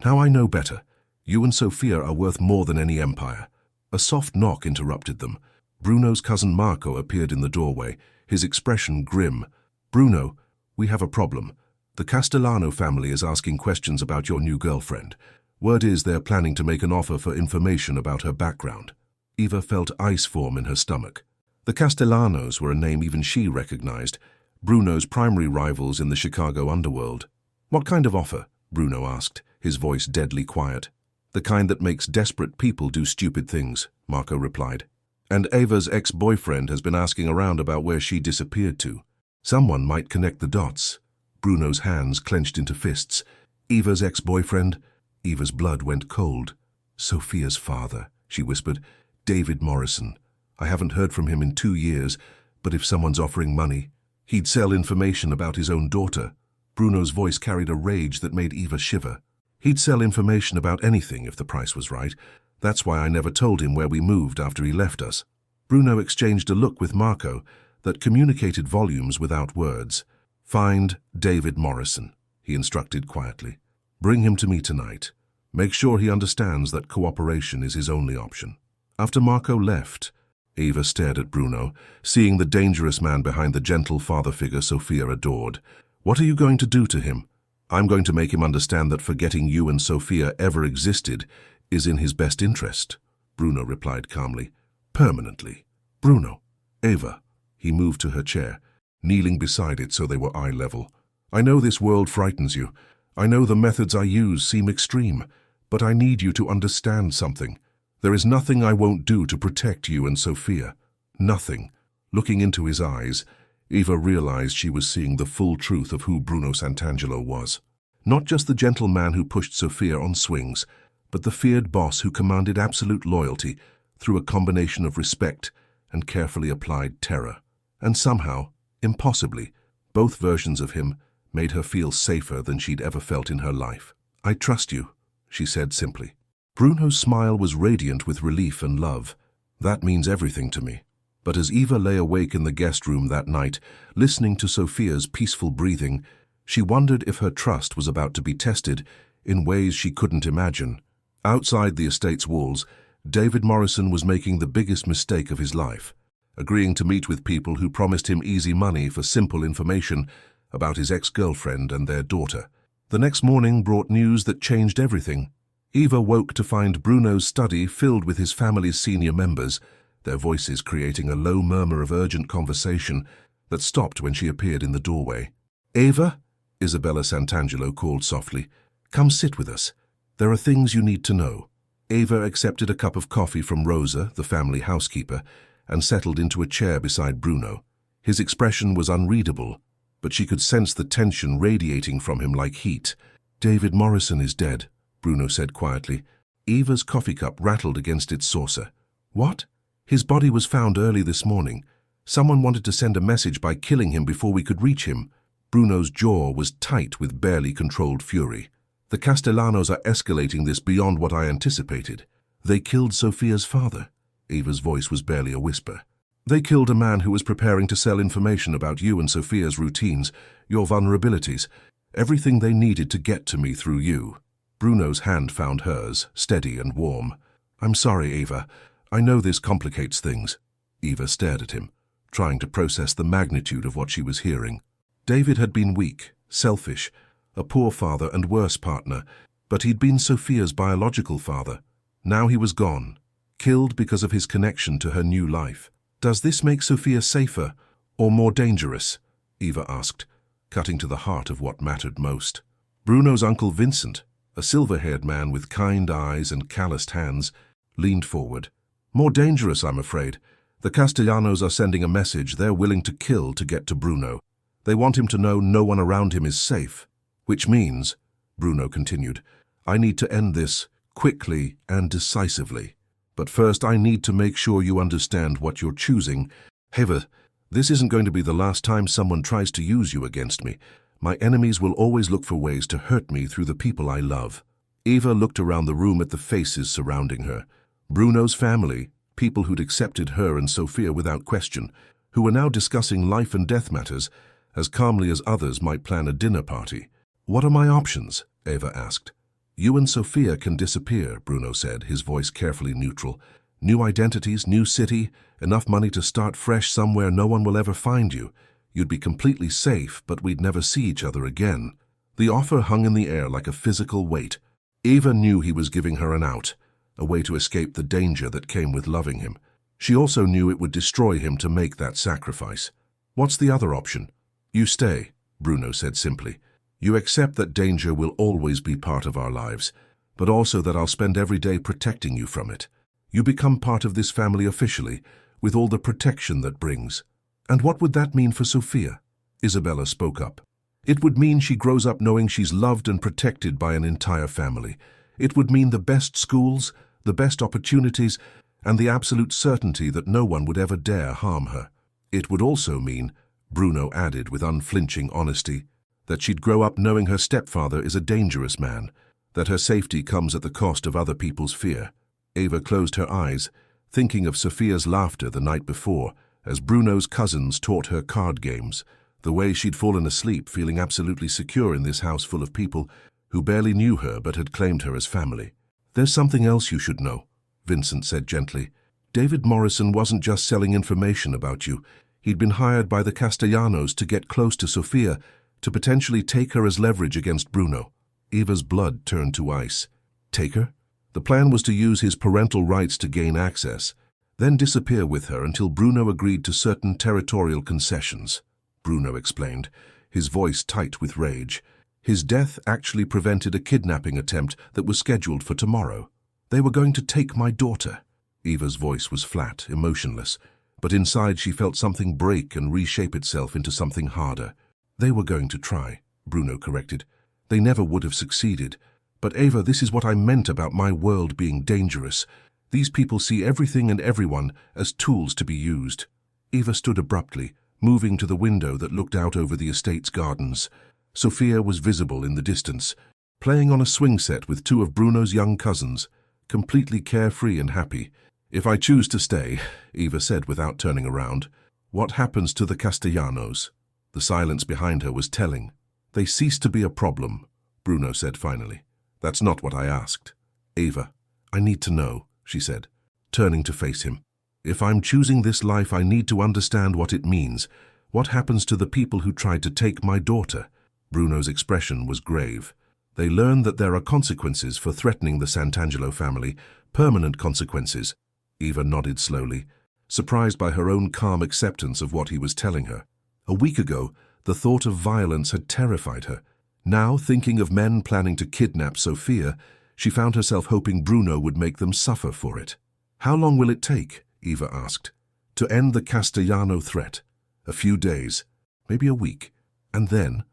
Now I know better. You and Sophia are worth more than any empire." A soft knock interrupted them. Bruno's cousin Marco appeared in the doorway, his expression grim. "Bruno, we have a problem. The Castellano family is asking questions about your new girlfriend. Word is they're planning to make an offer for information about her background." Eva felt ice form in her stomach. The Castellanos were a name even she recognized, Bruno's primary rivals in the Chicago Underworld. "What kind of offer?" Bruno asked, his voice deadly quiet. "The kind that makes desperate people do stupid things," Marco replied. "And Eva's ex-boyfriend has been asking around about where she disappeared to. Someone might connect the dots." Bruno's hands clenched into fists. "Eva's ex-boyfriend?" Eva's blood went cold. "Sophia's father," she whispered. "David Morrison. I haven't heard from him in 2 years, but if someone's offering money, he'd sell information about his own daughter." Bruno's voice carried a rage that made Eva shiver. "He'd sell information about anything if the price was right. That's why I never told him where we moved after he left us." Bruno exchanged a look with Marco that communicated volumes without words. "Find David Morrison," he instructed quietly. "Bring him to me tonight. Make sure he understands that cooperation is his only option." After Marco left, Eva stared at Bruno, seeing the dangerous man behind the gentle father figure Sophia adored. What are you going to do to him? I'm going to make him understand that forgetting you and Sophia ever existed is in his best interest, Bruno replied calmly. Permanently. Bruno. Eva. He moved to her chair, kneeling beside it so they were eye level. I know this world frightens you. I know the methods I use seem extreme, but I need you to understand something. There is nothing I won't do to protect you and Sophia. Nothing. Looking into his eyes, Eva realized she was seeing the full truth of who Bruno Santangelo was. Not just the gentle man who pushed Sophia on swings, but the feared boss who commanded absolute loyalty through a combination of respect and carefully applied terror. And somehow, impossibly, both versions of him made her feel safer than she'd ever felt in her life. I trust you, she said simply. Bruno's smile was radiant with relief and love. That means everything to me. But as Eva lay awake in the guest room that night, listening to Sophia's peaceful breathing, she wondered if her trust was about to be tested in ways she couldn't imagine. Outside the estate's walls, David Morrison was making the biggest mistake of his life, agreeing to meet with people who promised him easy money for simple information about his ex-girlfriend and their daughter. The next morning brought news that changed everything. Eva woke to find Bruno's study filled with his family's senior members, their voices creating a low murmur of urgent conversation that stopped when she appeared in the doorway. Eva, Isabella Santangelo called softly, come sit with us. There are things you need to know. Eva accepted a cup of coffee from Rosa, the family housekeeper, and settled into a chair beside Bruno. His expression was unreadable, but she could sense the tension radiating from him like heat. David Morrison is dead, Bruno said quietly. Eva's coffee cup rattled against its saucer. What? His body was found early this morning. Someone wanted to send a message by killing him before we could reach him. Bruno's jaw was tight with barely controlled fury. The Castellanos are escalating this beyond what I anticipated. They killed Sophia's father. Eva's voice was barely a whisper. They killed a man who was preparing to sell information about you and Sophia's routines, your vulnerabilities, everything they needed to get to me through you. Bruno's hand found hers, steady and warm. I'm sorry, Eva. I know this complicates things. Eva stared at him, trying to process the magnitude of what she was hearing. David had been weak, selfish, a poor father and worse partner, but he'd been Sophia's biological father. Now he was gone, killed because of his connection to her new life. Does this make Sophia safer or more dangerous? Eva asked, cutting to the heart of what mattered most. Bruno's uncle Vincent, a silver-haired man with kind eyes and calloused hands, leaned forward. More dangerous, I'm afraid. The Castellanos are sending a message they're willing to kill to get to Bruno. They want him to know no one around him is safe. Which means, Bruno continued, I need to end this quickly and decisively. But first I need to make sure you understand what you're choosing. Eva, this isn't going to be the last time someone tries to use you against me. My enemies will always look for ways to hurt me through the people I love. Eva looked around the room at the faces surrounding her. Bruno's family, people who'd accepted her and Sophia without question, who were now discussing life and death matters as calmly as others might plan a dinner party. What are my options? Eva asked. You and Sophia can disappear, Bruno said, his voice carefully neutral. New identities, new city, enough money to start fresh somewhere no one will ever find you. You'd be completely safe, but we'd never see each other again. The offer hung in the air like a physical weight. Eva knew he was giving her an out, a way to escape the danger that came with loving him. She also knew it would destroy him to make that sacrifice. What's the other option? You stay, Bruno said simply. You accept that danger will always be part of our lives, but also that I'll spend every day protecting you from it. You become part of this family officially, with all the protection that brings. And what would that mean for Sophia? Isabella spoke up. It would mean she grows up knowing she's loved and protected by an entire family. It would mean the best schools, the best opportunities, and the absolute certainty that no one would ever dare harm her. It would also mean, Bruno added with unflinching honesty, that she'd grow up knowing her stepfather is a dangerous man, that her safety comes at the cost of other people's fear. Eva closed her eyes, thinking of Sophia's laughter the night before, as Bruno's cousins taught her card games, the way she'd fallen asleep feeling absolutely secure in this house full of people who barely knew her but had claimed her as family. There's something else you should know, Vincent said gently. David Morrison wasn't just selling information about you. He'd been hired by the Castellanos to get close to Sofia, to potentially take her as leverage against Bruno. Eva's blood turned to ice. Take her? The plan was to use his parental rights to gain access, then disappear with her until Bruno agreed to certain territorial concessions. Bruno explained, his voice tight with rage. His death actually prevented a kidnapping attempt that was scheduled for tomorrow. They were going to take my daughter. Eva's voice was flat, emotionless, but inside she felt something break and reshape itself into something harder. They were going to try, Bruno corrected. They never would have succeeded. But Eva, this is what I meant about my world being dangerous. These people see everything and everyone as tools to be used. Eva stood abruptly, moving to the window that looked out over the estate's gardens. Sofia was visible in the distance, playing on a swing set with two of Bruno's young cousins, completely carefree and happy. If I choose to stay, Eva said without turning around, what happens to the Castellanos? The silence behind her was telling. They cease to be a problem, Bruno said finally. That's not what I asked. Eva, I need to know, she said, turning to face him. If I'm choosing this life, I need to understand what it means. What happens to the people who tried to take my daughter? Bruno's expression was grave. They learned that there are consequences for threatening the Sant'Angelo family, permanent consequences. Eva nodded slowly, surprised by her own calm acceptance of what he was telling her. A week ago, the thought of violence had terrified her. Now, thinking of men planning to kidnap Sofia, she found herself hoping Bruno would make them suffer for it. How long will it take, Eva asked, to end the Castellano threat? A few days, maybe a week. And then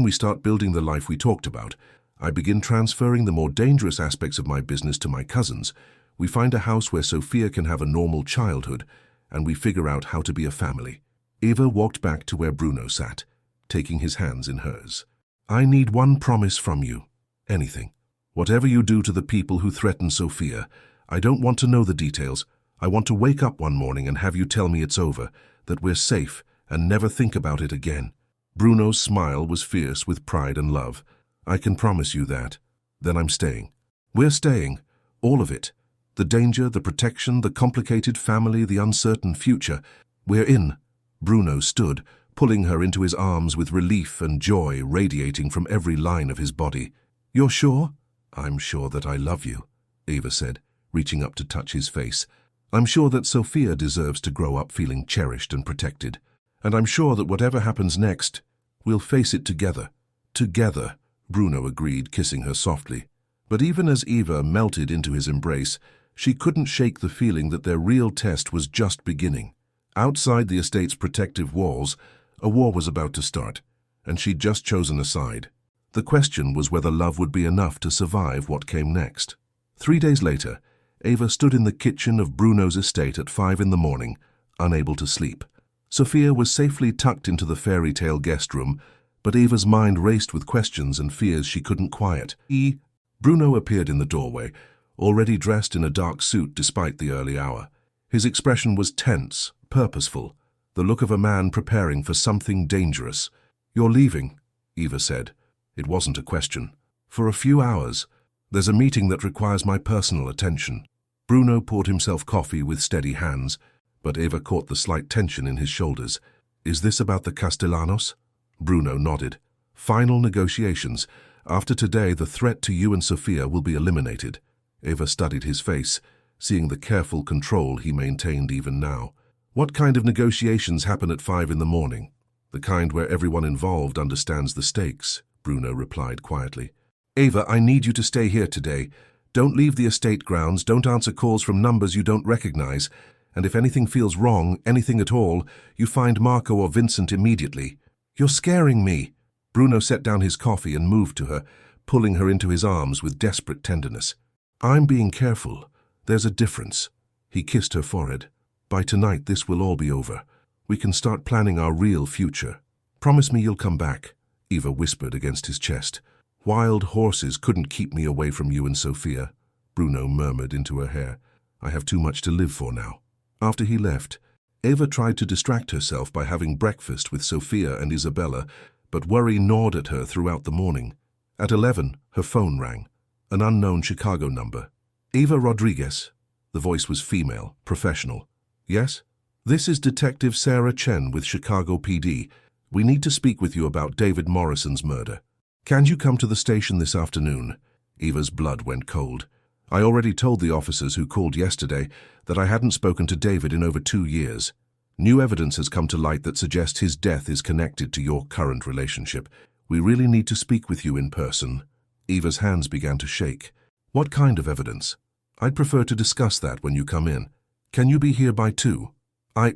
we start building the life we talked about. I begin transferring the more dangerous aspects of my business to my cousins. We find a house where Sofia can have a normal childhood, and we figure out how to be a family. Eva walked back to where Bruno sat, taking his hands in hers. I need one promise from you. Anything. Whatever you do to the people who threaten Sofia, I don't want to know the details. I want to wake up one morning and have you tell me it's over, that we're safe, and never think about it again. Bruno's smile was fierce with pride and love. I can promise you that. Then I'm staying. We're staying. All of it. The danger, the protection, the complicated family, the uncertain future. We're in. Bruno stood, pulling her into his arms with relief and joy radiating from every line of his body. You're sure? I'm sure that I love you, Eva said, reaching up to touch his face. I'm sure that Sofia deserves to grow up feeling cherished and protected. And I'm sure that whatever happens next, we'll face it together. Together, Bruno agreed, kissing her softly. But even as Eva melted into his embrace, she couldn't shake the feeling that their real test was just beginning. Outside the estate's protective walls, a war was about to start, and she'd just chosen a side. The question was whether love would be enough to survive what came next. 3 days later, Eva stood in the kitchen of Bruno's estate at 5 in the morning, unable to sleep. Sofia was safely tucked into the fairy tale guest room, but Eva's mind raced with questions and fears she couldn't quiet. Bruno appeared in the doorway, already dressed in a dark suit despite the early hour. His expression was tense, purposeful, the look of a man preparing for something dangerous. You're leaving, Eva said. It wasn't a question. For a few hours. There's a meeting that requires my personal attention. Bruno poured himself coffee with steady hands, but Eva caught the slight tension in his shoulders. Is this about the Castellanos? Bruno nodded. Final negotiations. After today, the threat to you and Sofia will be eliminated. Eva studied his face, seeing the careful control he maintained even now. What kind of negotiations happen at 5 in the morning? The kind where everyone involved understands the stakes, Bruno replied quietly. Eva, I need you to stay here today. Don't leave the estate grounds, don't answer calls from numbers you don't recognize, and if anything feels wrong, anything at all, you find Marco or Vincent immediately. You're scaring me. Bruno set down his coffee and moved to her, pulling her into his arms with desperate tenderness. I'm being careful. There's a difference. He kissed her forehead. By tonight, this will all be over. We can start planning our real future. Promise me you'll come back, Eva whispered against his chest. Wild horses couldn't keep me away from you and Sofia, Bruno murmured into her hair. I have too much to live for now. After he left, Eva tried to distract herself by having breakfast with Sofia and Isabella, but worry gnawed at her throughout the morning. At 11, her phone rang. An unknown Chicago number. Eva Rodriguez. The voice was female, professional. Yes? This is Detective Sarah Chen with Chicago PD. We need to speak with you about David Morrison's murder. Can you come to the station this afternoon? Eva's blood went cold. I already told the officers who called yesterday that I hadn't spoken to David in over 2 years. New evidence has come to light that suggests his death is connected to your current relationship. We really need to speak with you in person. Eva's hands began to shake. What kind of evidence? I'd prefer to discuss that when you come in. Can you be here by 2? I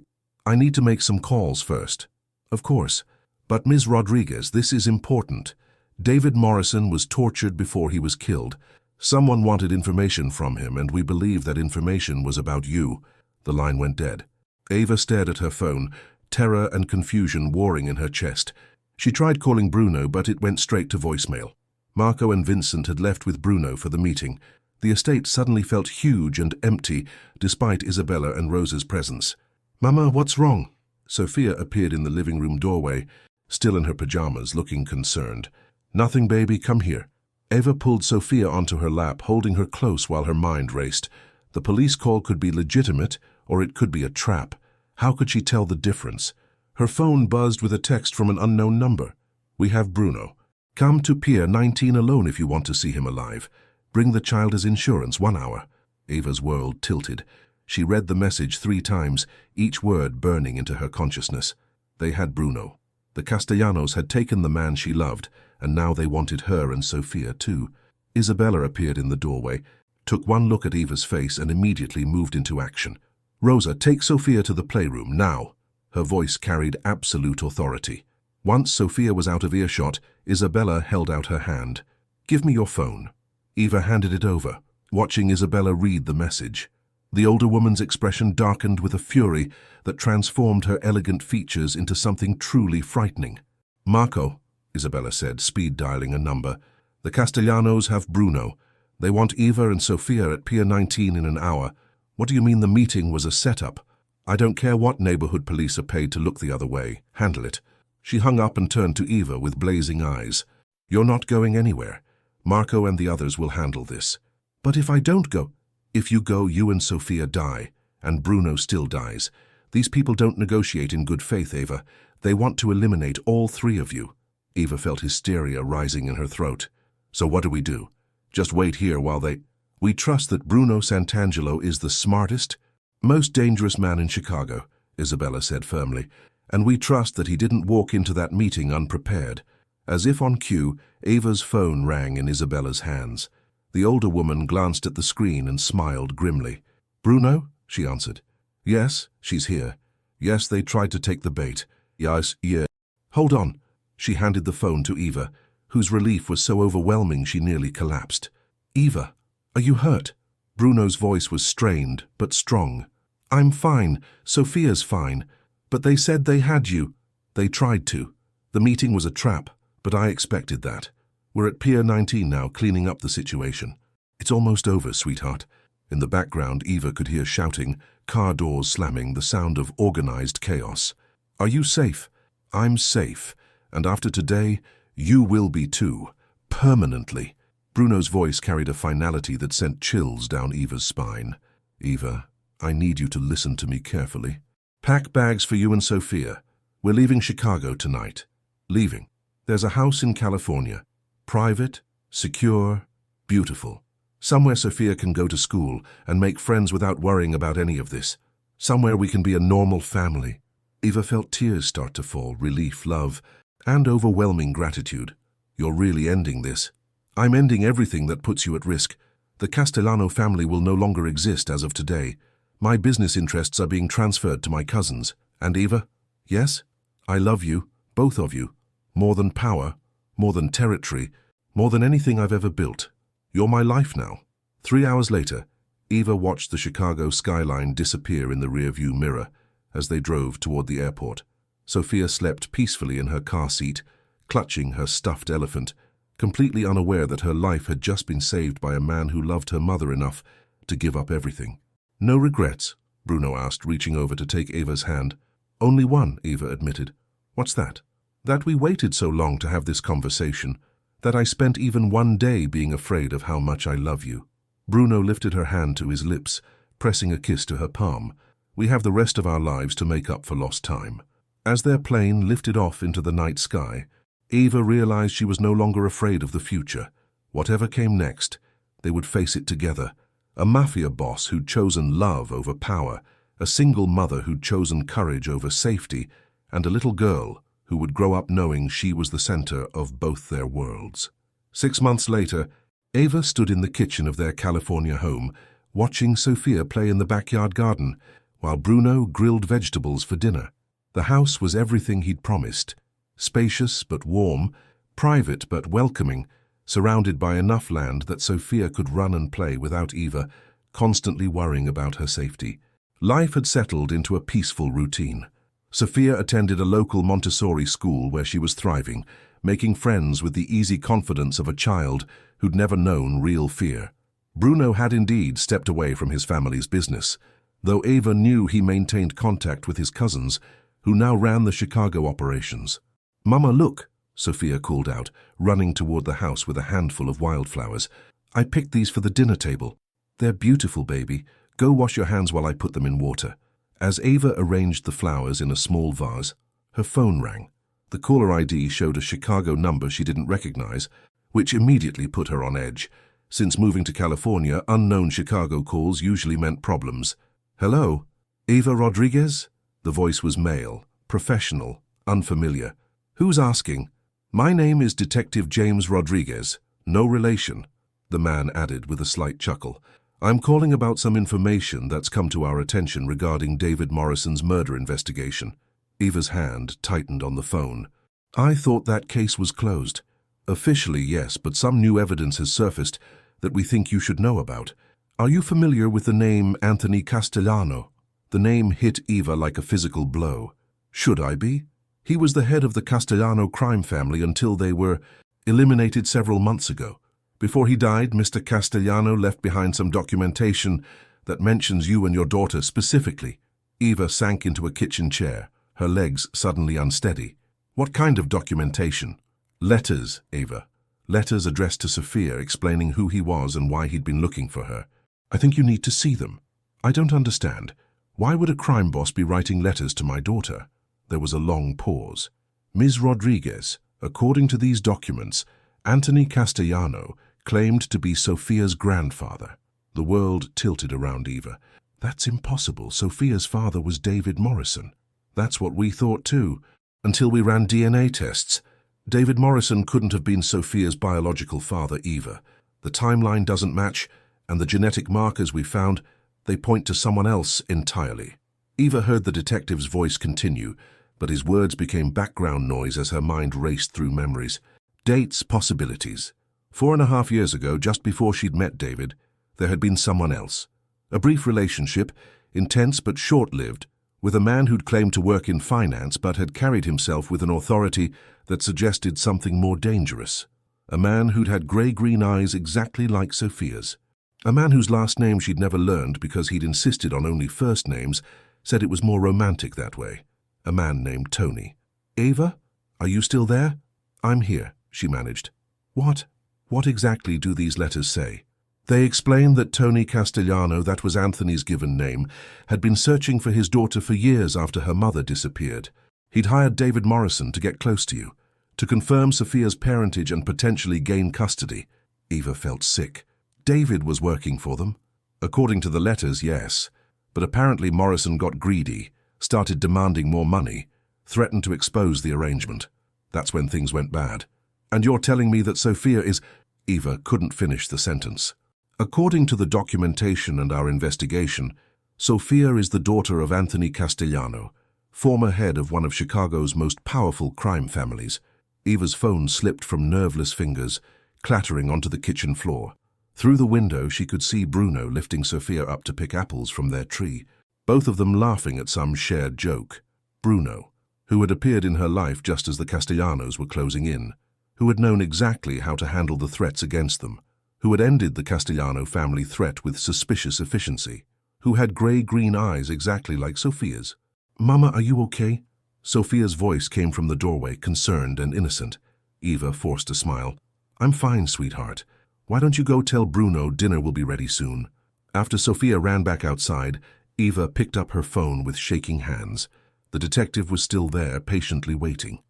need to make some calls first. Of course. But Ms. Rodriguez, this is important. David Morrison was tortured before he was killed. Someone wanted information from him, and we believe that information was about you. The line went dead. Eva stared at her phone, terror and confusion warring in her chest. She tried calling Bruno, but it went straight to voicemail. Marco and Vincent had left with Bruno for the meeting. The estate suddenly felt huge and empty, despite Isabella and Rosa's presence. "Mama, what's wrong?" Sophia appeared in the living room doorway, still in her pajamas, looking concerned. "Nothing, baby, come here." Eva pulled Sophia onto her lap, holding her close while her mind raced. The police call could be legitimate, or it could be a trap. How could she tell the difference? Her phone buzzed with a text from an unknown number. "We have Bruno. Come to Pier 19 alone if you want to see him alive. Bring the child as insurance, 1 hour." Eva's world tilted. She read the message 3 times, each word burning into her consciousness. They had Bruno. The Castellanos had taken the man she loved, and now they wanted her and Sophia too. Isabella appeared in the doorway, took one look at Eva's face, and immediately moved into action. "Rosa, take Sophia to the playroom, now." Her voice carried absolute authority. Once Sophia was out of earshot, Isabella held out her hand. "Give me your phone." Eva handed it over, watching Isabella read the message. The older woman's expression darkened with a fury that transformed her elegant features into something truly frightening. "Marco," Isabella said, speed-dialing a number. "The Castellanos have Bruno. They want Eva and Sophia at Pier 19 in an hour. What do you mean the meeting was a setup? I don't care what neighborhood police are paid to look the other way. Handle it." She hung up and turned to Eva with blazing eyes. "You're not going anywhere. Marco and the others will handle this." "But if I don't go?" "If you go, you and Sophia die, and Bruno still dies. These people don't negotiate in good faith, Eva. They want to eliminate all 3 of you." Eva felt hysteria rising in her throat. "So what do we do? Just wait here while they—" "We trust that Bruno Santangelo is the smartest, most dangerous man in Chicago," Isabella said firmly, "and we trust that he didn't walk into that meeting unprepared." As if on cue, Eva's phone rang in Isabella's hands. The older woman glanced at the screen and smiled grimly. "Bruno?" she answered. "Yes, she's here. Yes, they tried to take the bait. Yes, yeah." "Hold on." She handed the phone to Eva, whose relief was so overwhelming she nearly collapsed. "Eva, are you hurt?" Bruno's voice was strained, but strong. "I'm fine. Sophia's fine. But they said they had you." "They tried to. The meeting was a trap, but I expected that. We're at Pier 19 now, cleaning up the situation." "It's almost over, sweetheart." In the background, Eva could hear shouting, car doors slamming, the sound of organized chaos. "Are you safe?" "I'm safe. And after today, you will be too. Permanently." Bruno's voice carried a finality that sent chills down Eva's spine. "Eva, I need you to listen to me carefully. Pack bags for you and Sophia. We're leaving Chicago tonight." "Leaving?" "There's a house in California. Private, secure, beautiful. Somewhere Sophia can go to school and make friends without worrying about any of this. Somewhere we can be a normal family." Eva felt tears start to fall, relief, love, and overwhelming gratitude. "You're really ending this." "I'm ending everything that puts you at risk. The Castellano family will no longer exist as of today. My business interests are being transferred to my cousins. And Eva? Yes? I love you, both of you. More than power, more than territory, more than anything I've ever built. You're my life now." 3 hours later, Eva watched the Chicago skyline disappear in the rearview mirror as they drove toward the airport. Sophia slept peacefully in her car seat, clutching her stuffed elephant, completely unaware that her life had just been saved by a man who loved her mother enough to give up everything. "No regrets?" Bruno asked, reaching over to take Eva's hand. "Only one," Eva admitted. "What's that?" "That we waited so long to have this conversation, that I spent even one day being afraid of how much I love you." Bruno lifted her hand to his lips, pressing a kiss to her palm. "We have the rest of our lives to make up for lost time." As their plane lifted off into the night sky, Eva realized she was no longer afraid of the future. Whatever came next, they would face it together. A mafia boss who'd chosen love over power, a single mother who'd chosen courage over safety, and a little girl who would grow up knowing she was the center of both their worlds. 6 months later, Eva stood in the kitchen of their California home, watching Sophia play in the backyard garden, while Bruno grilled vegetables for dinner. The house was everything he'd promised: spacious but warm, private but welcoming, surrounded by enough land that Sophia could run and play without Eva constantly worrying about her safety. Life had settled into a peaceful routine. Sophia attended a local Montessori school where she was thriving, making friends with the easy confidence of a child who'd never known real fear. Bruno had indeed stepped away from his family's business, though Eva knew he maintained contact with his cousins, who now ran the Chicago operations. "Mama, look," Sophia called out, running toward the house with a handful of wildflowers. "I picked these for the dinner table. They're beautiful, baby. Go wash your hands while I put them in water." As Eva arranged the flowers in a small vase, her phone rang. The caller ID showed a Chicago number she didn't recognize, which immediately put her on edge. Since moving to California, unknown Chicago calls usually meant problems. "Hello? Eva Rodriguez?" The voice was male, professional, unfamiliar. "Who's asking?" "My name is Detective James Rodriguez. No relation," the man added with a slight chuckle. "I'm calling about some information that's come to our attention regarding David Morrison's murder investigation." Eva's hand tightened on the phone. "I thought that case was closed." "Officially, yes, but some new evidence has surfaced that we think you should know about. Are you familiar with the name Anthony Castellano?" The name hit Eva like a physical blow. "Should I be?" "He was the head of the Castellano crime family until they were eliminated several months ago. Before he died, Mr. Castellano left behind some documentation that mentions you and your daughter specifically." Eva sank into a kitchen chair, her legs suddenly unsteady. "What kind of documentation?" "Letters, Eva. Letters addressed to Sophia explaining who he was and why he'd been looking for her. I think you need to see them." "I don't understand. Why would a crime boss be writing letters to my daughter?" There was a long pause. "Ms. Rodriguez, according to these documents, Anthony Castellano claimed to be Sophia's grandfather." The world tilted around Eva. "That's impossible. Sophia's father was David Morrison." "That's what we thought too, until we ran DNA tests. David Morrison couldn't have been Sophia's biological father, Eva. The timeline doesn't match, and the genetic markers we found, they point to someone else entirely." Eva heard the detective's voice continue, but his words became background noise as her mind raced through memories. Dates, possibilities. 4.5 years ago, just before she'd met David, there had been someone else. A brief relationship, intense but short-lived, with a man who'd claimed to work in finance but had carried himself with an authority that suggested something more dangerous. A man who'd had grey-green eyes exactly like Sophia's. A man whose last name she'd never learned because he'd insisted on only first names, said it was more romantic that way. A man named Tony. "Eva, are you still there?" "I'm here," she managed. What exactly do these letters say?" "They explain that Tony Castellano, that was Anthony's given name, had been searching for his daughter for years after her mother disappeared. He'd hired David Morrison to get close to you, to confirm Sophia's parentage and potentially gain custody." Eva felt sick. David was working for them? According to the letters, yes. But apparently Morrison got greedy, started demanding more money, threatened to expose the arrangement. That's when things went bad. "And you're telling me that Sophia is—" Eva couldn't finish the sentence. "According to the documentation and our investigation, Sophia is the daughter of Anthony Castellano, former head of one of Chicago's most powerful crime families." Eva's phone slipped from nerveless fingers, clattering onto the kitchen floor. Through the window, she could see Bruno lifting Sophia up to pick apples from their tree, both of them laughing at some shared joke. Bruno, who had appeared in her life just as the Castellanos were closing in, who had known exactly how to handle the threats against them, who had ended the Castellano family threat with suspicious efficiency, who had grey-green eyes exactly like Sophia's. "Mama, are you okay?" Sophia's voice came from the doorway, concerned and innocent. Eva forced a smile. "I'm fine, sweetheart. Why don't you go tell Bruno dinner will be ready soon?" After Sophia ran back outside, Eva picked up her phone with shaking hands. The detective was still there, patiently waiting.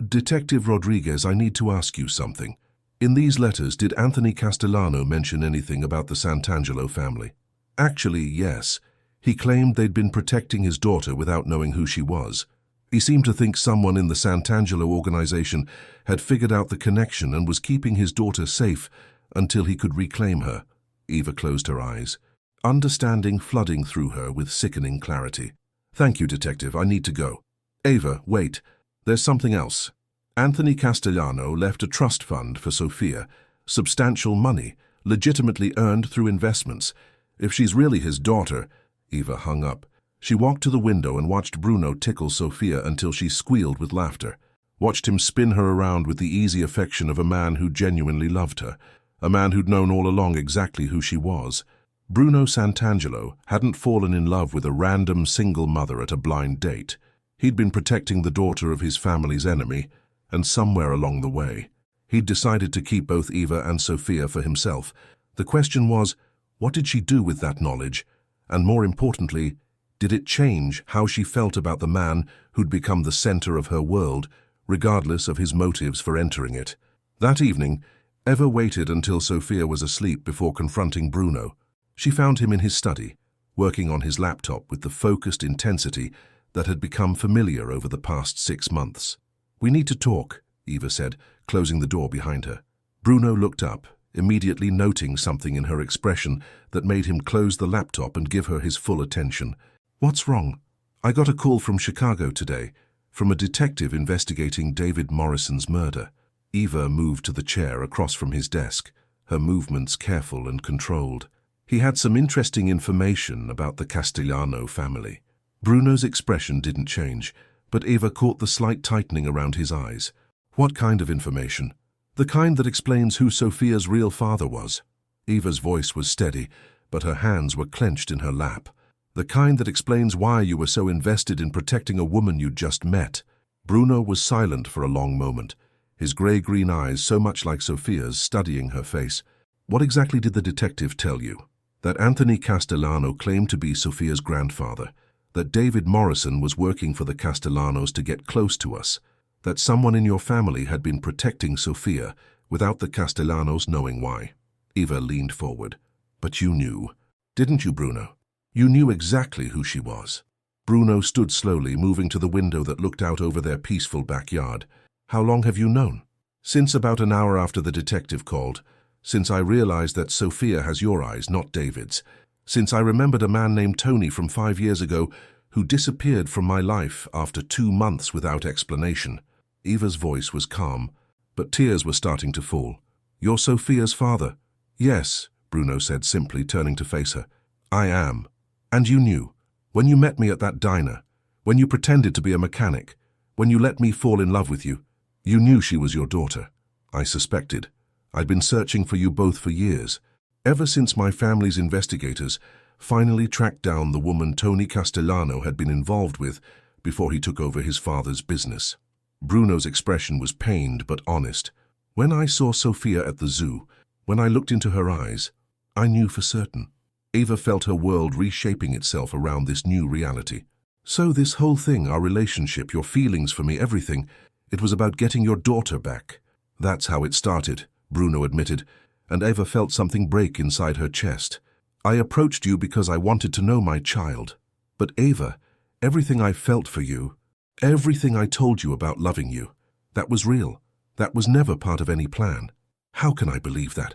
"Detective Rodriguez, I need to ask you something. In these letters, did Anthony Castellano mention anything about the Santangelo family?" "Actually, yes. He claimed they'd been protecting his daughter without knowing who she was. He seemed to think someone in the Santangelo organization had figured out the connection and was keeping his daughter safe until he could reclaim her." Eva closed her eyes, understanding flooding through her with sickening clarity. "Thank you, Detective. I need to go." "Eva, wait. There's something else. Anthony Castellano left a trust fund for Sophia, substantial money, legitimately earned through investments. If she's really his daughter—" Eva hung up. She walked to the window and watched Bruno tickle Sophia until she squealed with laughter. Watched him spin her around with the easy affection of a man who genuinely loved her, a man who'd known all along exactly who she was. Bruno Santangelo hadn't fallen in love with a random single mother at a blind date. He'd been protecting the daughter of his family's enemy, and somewhere along the way, he'd decided to keep both Eva and Sophia for himself. The question was, what did she do with that knowledge? And more importantly, did it change how she felt about the man who'd become the center of her world, regardless of his motives for entering it? That evening, Eva waited until Sophia was asleep before confronting Bruno. She found him in his study, working on his laptop with the focused intensity that had become familiar over the past 6 months. "We need to talk," Eva said, closing the door behind her. Bruno looked up, immediately noting something in her expression that made him close the laptop and give her his full attention. "What's wrong?" "I got a call from Chicago today, from a detective investigating David Morrison's murder." Eva moved to the chair across from his desk, her movements careful and controlled. "He had some interesting information about the Castellano family." Bruno's expression didn't change, but Eva caught the slight tightening around his eyes. "What kind of information?" "The kind that explains who Sophia's real father was." Eva's voice was steady, but her hands were clenched in her lap. "The kind that explains why you were so invested in protecting a woman you'd just met." Bruno was silent for a long moment, his grey-green eyes so much like Sophia's studying her face. "What exactly did the detective tell you?" "That Anthony Castellano claimed to be Sophia's grandfather, that David Morrison was working for the Castellanos to get close to us, that someone in your family had been protecting Sophia without the Castellanos knowing why." Eva leaned forward. "But you knew, didn't you, Bruno? You knew exactly who she was." Bruno stood slowly, moving to the window that looked out over their peaceful backyard. "How long have you known?" "Since about an hour after the detective called. Since I realized that Sophia has your eyes, not David's. Since I remembered a man named Tony from 5 years ago who disappeared from my life after 2 months without explanation." Eva's voice was calm, but tears were starting to fall. "You're Sophia's father?" "Yes," Bruno said simply, turning to face her. "I am. And you knew. When you met me at that diner, when you pretended to be a mechanic, when you let me fall in love with you, you knew she was your daughter." "I suspected. I'd been searching for you both for years, ever since my family's investigators finally tracked down the woman Tony Castellano had been involved with before he took over his father's business." Bruno's expression was pained but honest. "When I saw Sophia at the zoo, when I looked into her eyes, I knew for certain." Eva felt her world reshaping itself around this new reality. "So this whole thing, our relationship, your feelings for me, everything, it was about getting your daughter back." "That's how it started," Bruno admitted, and Eva felt something break inside her chest. "I approached you because I wanted to know my child. But Eva, everything I felt for you, everything I told you about loving you, that was real. That was never part of any plan. How can I believe that?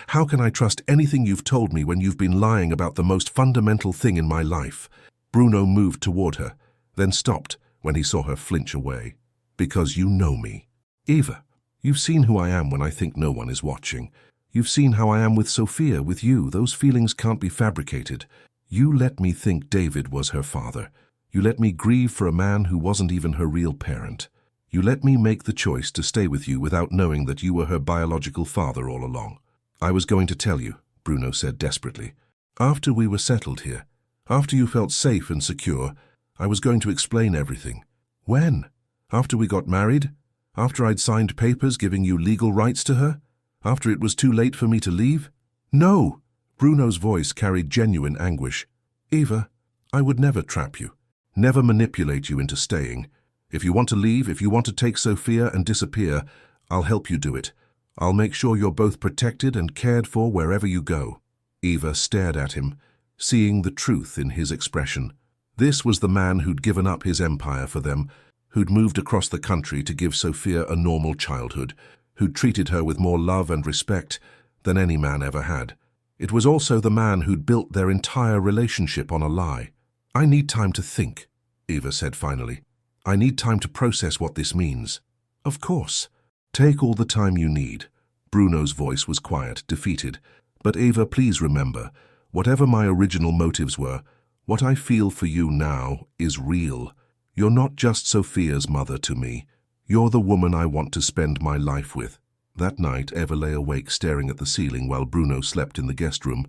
How can I trust anything you've told me when you've been lying about the most fundamental thing in my life?" Bruno moved toward her, then stopped when he saw her flinch away. "Because you know me. Eva, you've seen who I am when I think no one is watching. You've seen how I am with Sophia, with you. Those feelings can't be fabricated. You let me think David was her father. You let me grieve for a man who wasn't even her real parent. You let me make the choice to stay with you without knowing that you were her biological father all along." "I was going to tell you," Bruno said desperately. "After we were settled here, after you felt safe and secure, I was going to explain everything." "When? After we got married? After I'd signed papers giving you legal rights to her? After it was too late for me to leave?" "No!" Bruno's voice carried genuine anguish. Eva, I would never trap you, never manipulate you into staying. If you want to leave, if you want to take Sophia and disappear, I'll help you do it. I'll make sure you're both protected and cared for wherever you go. Eva stared at him, seeing the truth in his expression. This was the man who'd given up his empire for them, who'd moved across the country to give Sophia a normal childhood, who'd treated her with more love and respect than any man ever had. It was also the man who'd built their entire relationship on a lie. I need time to think, Eva said finally. I need time to process what this means. Of course. Take all the time you need. Bruno's voice was quiet, defeated. But Eva, please remember, whatever my original motives were, what I feel for you now is real. You're not just Sophia's mother to me. You're the woman I want to spend my life with. That night, Eva lay awake staring at the ceiling while Bruno slept in the guest room.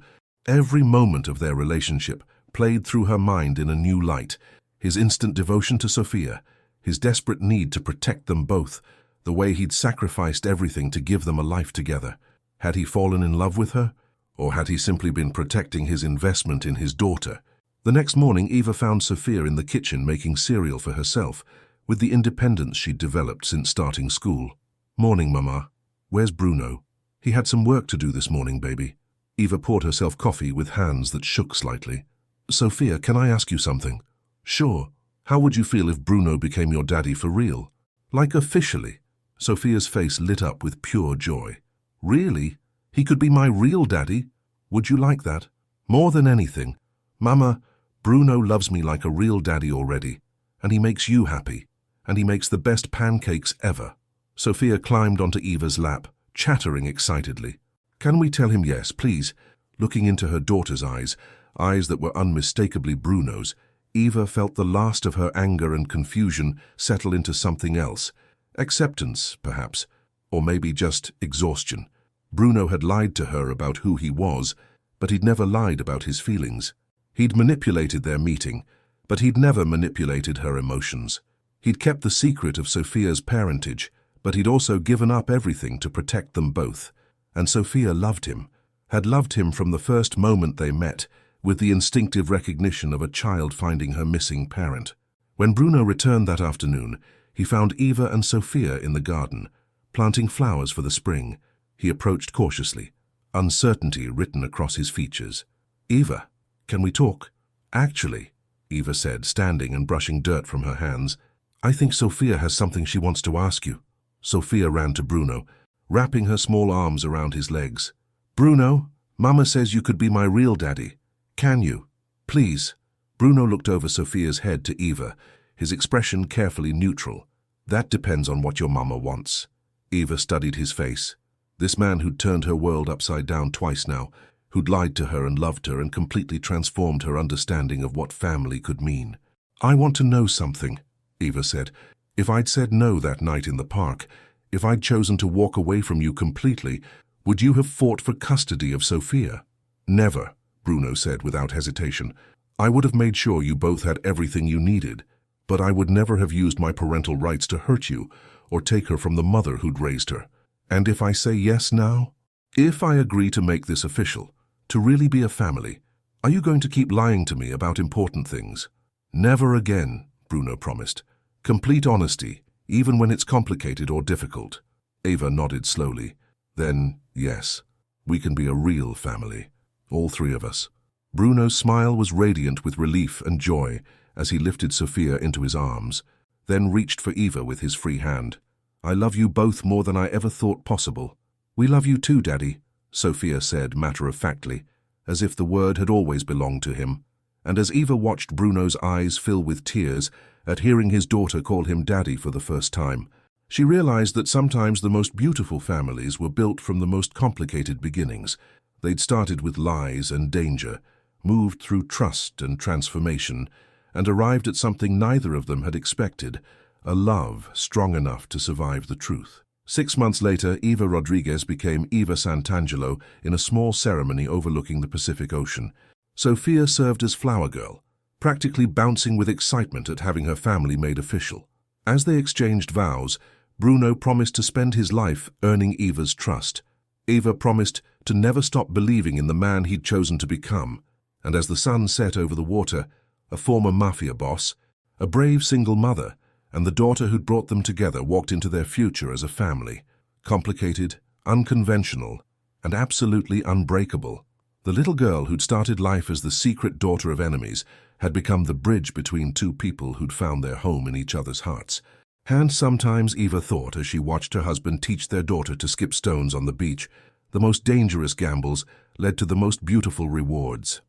Every moment of their relationship played through her mind in a new light. His instant devotion to Sophia, his desperate need to protect them both, the way he'd sacrificed everything to give them a life together. Had he fallen in love with her? Or had he simply been protecting his investment in his daughter? The next morning, Eva found Sophia in the kitchen making cereal for herself, with the independence she'd developed since starting school. Morning, Mama. Where's Bruno? He had some work to do this morning, baby. Eva poured herself coffee with hands that shook slightly. Sophia, can I ask you something? Sure. How would you feel if Bruno became your daddy for real? Like officially? Sophia's face lit up with pure joy. Really? He could be my real daddy? Would you like that? More than anything. Mama, Bruno loves me like a real daddy already, and he makes you happy, and he makes the best pancakes ever. Sophia climbed onto Eva's lap, chattering excitedly. Can we tell him yes, please? Looking into her daughter's eyes, eyes that were unmistakably Bruno's, Eva felt the last of her anger and confusion settle into something else. Acceptance, perhaps, or maybe just exhaustion. Bruno had lied to her about who he was, but he'd never lied about his feelings. He'd manipulated their meeting, but he'd never manipulated her emotions. He'd kept the secret of Sophia's parentage, but he'd also given up everything to protect them both. And Sophia loved him, had loved him from the first moment they met, with the instinctive recognition of a child finding her missing parent. When Bruno returned that afternoon, he found Eva and Sophia in the garden, planting flowers for the spring. He approached cautiously, uncertainty written across his features. Eva, can we talk? Actually, Eva said, standing and brushing dirt from her hands, I think Sophia has something she wants to ask you. Sophia ran to Bruno, wrapping her small arms around his legs. Bruno, Mama says you could be my real daddy. Can you? Please. Bruno looked over Sophia's head to Eva, his expression carefully neutral. That depends on what your mama wants. Eva studied his face. This man who'd turned her world upside down twice now, who'd lied to her and loved her and completely transformed her understanding of what family could mean. I want to know something, Eva said. If I'd said no that night in the park, if I'd chosen to walk away from you completely, would you have fought for custody of Sophia? Never, Bruno said without hesitation. I would have made sure you both had everything you needed, but I would never have used my parental rights to hurt you or take her from the mother who'd raised her. And if I say yes now? If I agree to make this official, to really be a family, are you going to keep lying to me about important things? Never again, Bruno promised. Complete honesty, even when it's complicated or difficult. Eva nodded slowly. Then, yes, we can be a real family. All three of us. Bruno's smile was radiant with relief and joy as he lifted Sophia into his arms, then reached for Eva with his free hand. I love you both more than I ever thought possible. We love you too, Daddy, Sophia said matter-of-factly, as if the word had always belonged to him. And as Eva watched Bruno's eyes fill with tears at hearing his daughter call him Daddy for the first time, she realized that sometimes the most beautiful families were built from the most complicated beginnings. They'd started with lies and danger, moved through trust and transformation, and arrived at something neither of them had expected, a love strong enough to survive the truth. 6 months later, Eva Rodriguez became Eva Santangelo in a small ceremony overlooking the Pacific Ocean. Sophia served as flower girl, practically bouncing with excitement at having her family made official. As they exchanged vows, Bruno promised to spend his life earning Eva's trust. Eva promised to never stop believing in the man he'd chosen to become, and as the sun set over the water, a former Mafia boss, a brave single mother, and the daughter who'd brought them together walked into their future as a family, complicated, unconventional, and absolutely unbreakable. The little girl who'd started life as the secret daughter of enemies had become the bridge between two people who'd found their home in each other's hearts. And sometimes Eva thought, as she watched her husband teach their daughter to skip stones on the beach, the most dangerous gambles led to the most beautiful rewards.